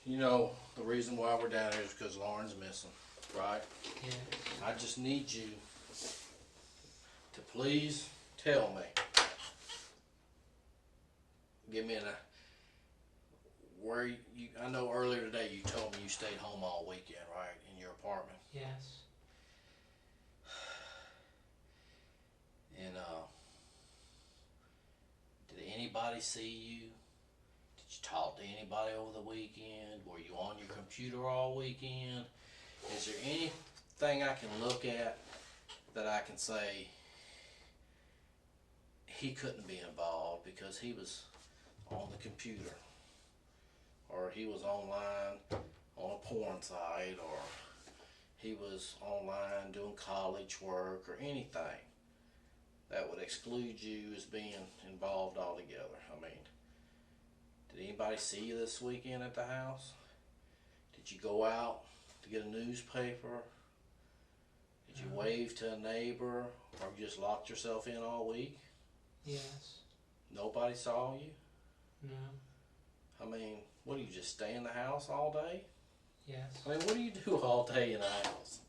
A: You know, the reason why we're down here is because Lauren's missing, right?
B: Yes.
A: I just need you to please tell me. Give me where you, I know earlier today you told me you stayed home all weekend, right? In your apartment.
B: Yes.
A: And, did anybody see you? Did you talk to anybody over the weekend? Were you on your computer all weekend? Is there anything I can look at that I can say he couldn't be involved because he was on the computer, or he was online on a porn site, or he was online doing college work, or anything that would exclude you as being involved altogether? I mean, did anybody see you this weekend at the house? Did you go out to get a newspaper? Did you wave to a neighbor, or you just locked yourself in all week?
B: Yes.
A: Nobody saw you?
B: No.
A: I mean, what do you just stay in the house all day?
B: Yes.
A: I mean, what do you do all day in the house?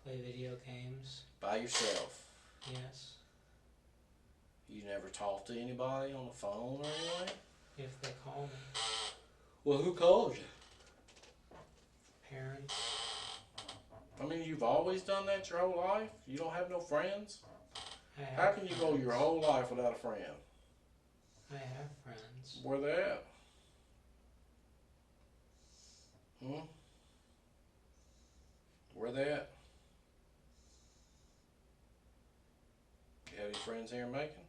B: Play video games.
A: By yourself?
B: Yes.
A: You never talk to anybody on the phone or anything?
B: If they call me.
A: Well, who calls you?
B: Parents.
A: I mean, you've always done that your whole life? You don't have no friends?
B: I have
A: How can you go
B: friends.
A: your whole life without a friend?
B: I have friends.
A: Where they at? Where they at? You have any friends here in Macon?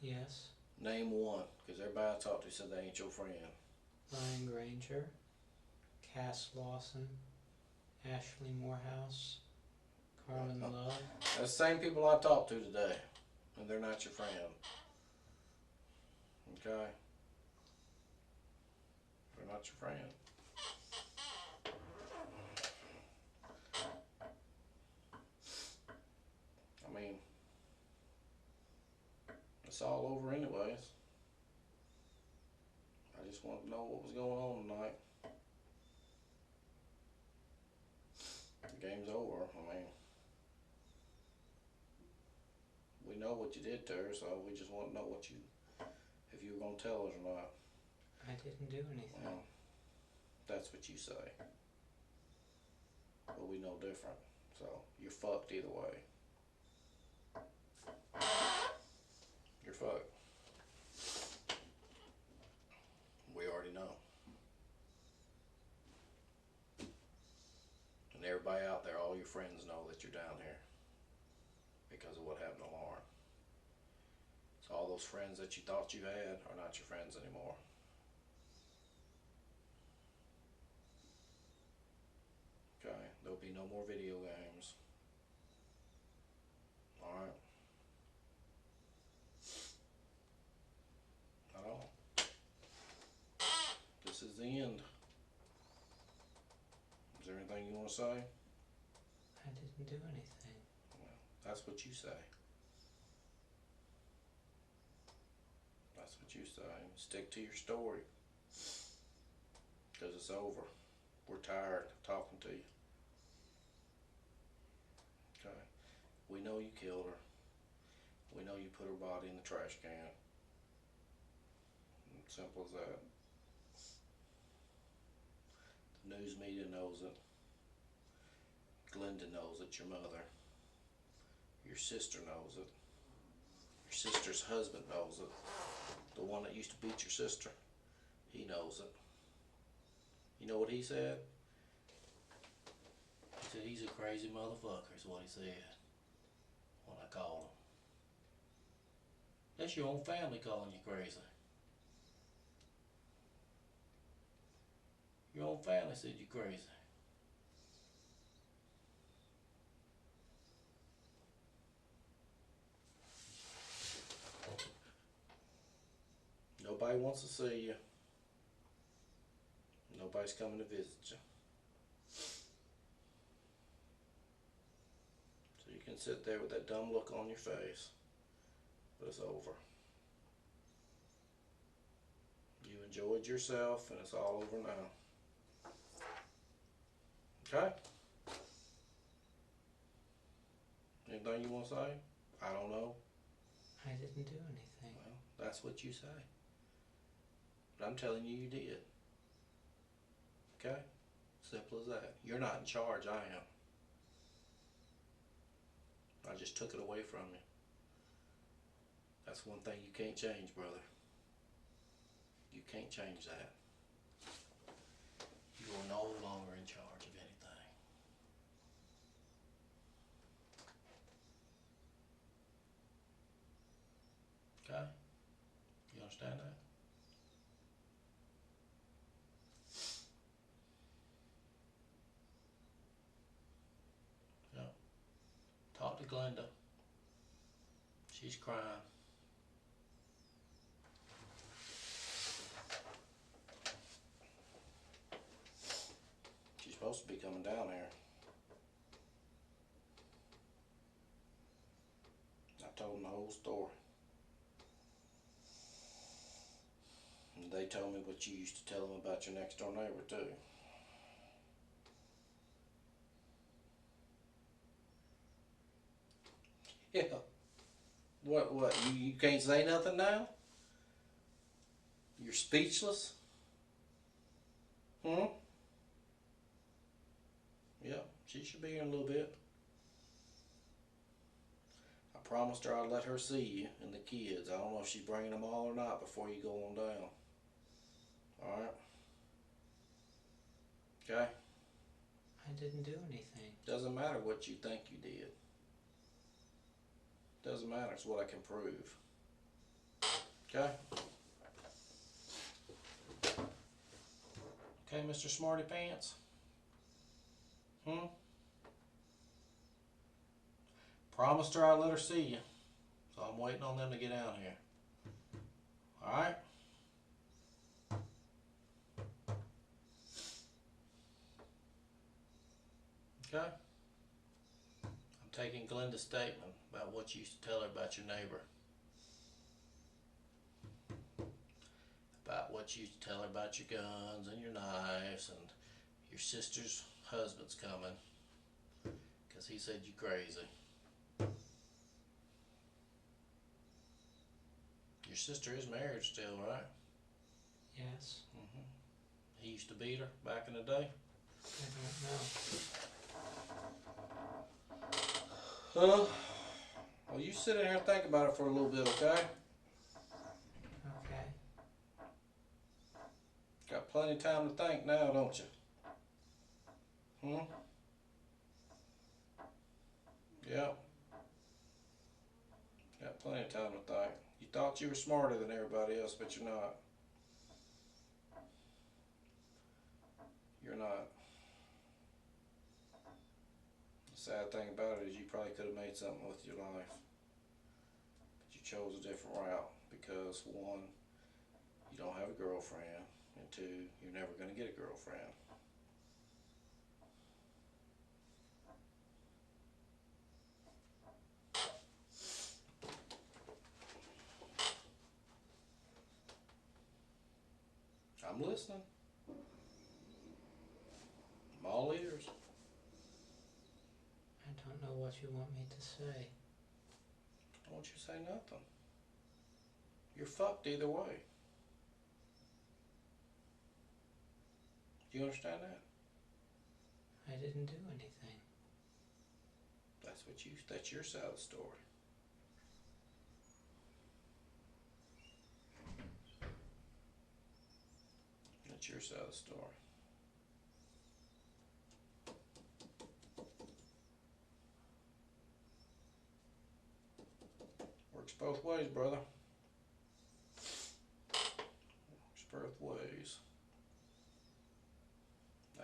B: Yes.
A: Name one, because everybody I talked to said they ain't your friend.
B: Ryan Granger. Cass Lawson. Ashley Morehouse. Carmen Love.
A: That's the same people I talked to today, and they're not your friend. Okay? They're not your friend. I mean, it's all over anyways. I just wanted to know what was going on tonight. The game's over. I mean, we know what you did to her, so we just want to know if you were going to tell us or not.
B: I didn't do anything.
A: Well, that's what you say. But we know different. So, you're fucked either way. You're fucked. We already know. And everybody out there, all your friends know that you're down here because of what happened to Lauren. So all those friends that you thought you had are not your friends anymore. Okay, there'll be no more video games. Alright? At all. This is the end. Is there anything you want to say?
B: I didn't do anything.
A: Well, that's what you say. That's what you say. Stick to your story. Because it's over. We're tired of talking to you. Okay. We know you killed her. We know you put her body in the trash can. Simple as that. The news media knows it. Glenda knows it, your mother. Your sister knows it. Your sister's husband knows it. The one that used to beat your sister, he knows it. You know what he said? He said he's a crazy motherfucker is what he said when I called him. That's your own family calling you crazy. Your own family said you're crazy. Nobody wants to see you. Nobody's coming to visit you. So you can sit there with that dumb look on your face. But it's over. enjoyed yourself, and it's all over now. Okay? Anything you want to say? I don't know.
B: I didn't do anything.
A: Well, that's what you say. But I'm telling you, you did. Okay? Simple as that. You're not in charge, I am. I just took it away from you. That's one thing you can't change, brother. You can't change that. You are no longer in charge of anything. Okay? You understand that? Yeah. Talk to Glenda. She's crying. She's supposed to be coming down here. I told them the whole story. And they told me what you used to tell them about your next door neighbor too. Yeah. What? You can't say nothing now? You're speechless? Hmm? Yeah, she should be here in a little bit. I promised her I'd let her see you and the kids. I don't know if she's bringing them all or not before you go on down. Alright? Okay?
B: I didn't do anything.
A: Doesn't matter what you think you did. Doesn't matter, it's what I can prove. Okay? Okay, Mr. Smarty Pants? Promised her I'd let her see you. So I'm waiting on them to get down here. Alright? Okay? I'm taking Glenda's statement about what you used to tell her about your neighbor. About what you used to tell her about your guns and your knives and your sister's husband's coming. Because he said you crazy. Your sister is married still, right?
B: Yes.
A: Mm-hmm. He used to beat her back in the day?
B: I don't know.
A: Huh? Well, you sit in here and think about it for a little bit, okay?
B: Okay.
A: Got plenty of time to think now, don't you? Yep. Got plenty of time to think. You thought you were smarter than everybody else, but you're not. You're not. The sad thing about it is you probably could have made something with your life. But you chose a different route because, one, you don't have a girlfriend, and two, you're never going to get a girlfriend. I'm listening. I'm all ears.
B: I don't know what you want me to say.
A: I want you to say nothing. You're fucked either way. Do you understand that?
B: I didn't do anything.
A: That's your side of the story. That's your side of the story. Works both ways, brother. Works both ways.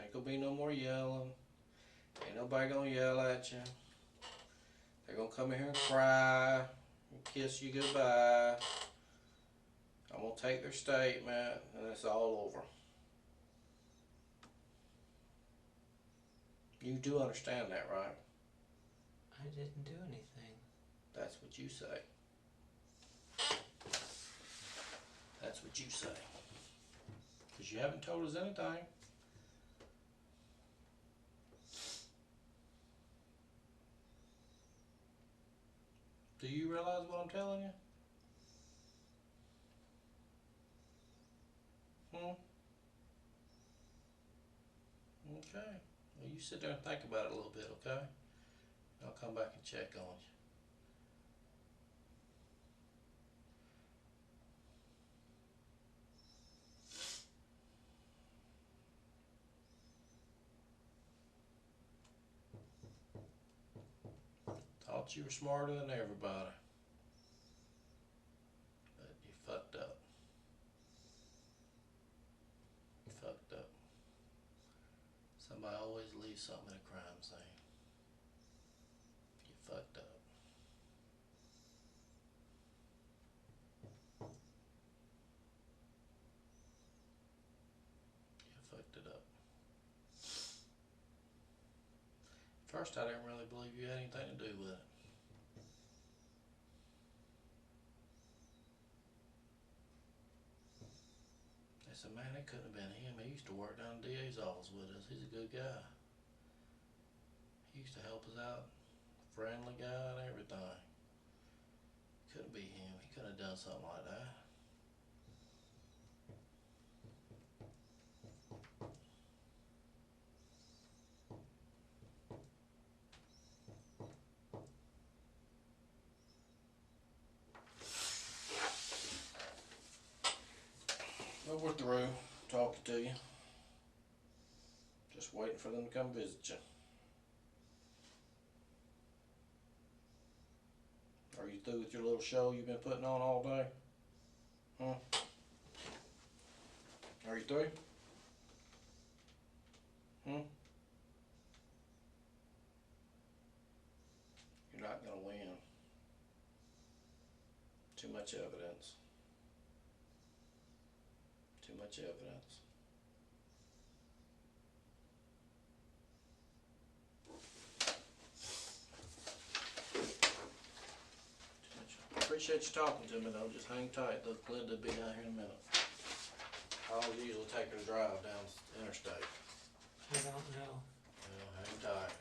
A: Ain't gonna be no more yelling. Ain't nobody gonna yell at you. They're gonna come in here and cry and kiss you goodbye. I'm gonna take their statement and it's all over. You do understand that, right?
B: I didn't do anything.
A: That's what you say. That's what you say. Cause you haven't told us anything. Do you realize what I'm telling you? Okay. Well, you sit there and think about it a little bit, okay? I'll come back and check on you. Thought you were smarter than everybody. But you fucked up. You fucked up. Somebody always leaves something at a crime scene. You fucked up. You fucked it up. First, I didn't really believe you had anything to do with it. They said, man, it couldn't have been him. He used to work down the DA's office with us. He's a good guy. He used to help us out. Friendly guy and everything. Couldn't be him. He couldn't have done something like that. Well, we're through talking to you. Just waiting for them to come visit you. Are you through with your little show you've been putting on all day? Are you through? You're not gonna win. Too much evidence. Too much evidence. Appreciate you talking to me though. Just hang tight. Look, Glenda's be down here in a minute. I'll usually take her to drive down the interstate.
B: I don't know.
A: Well, hang tight.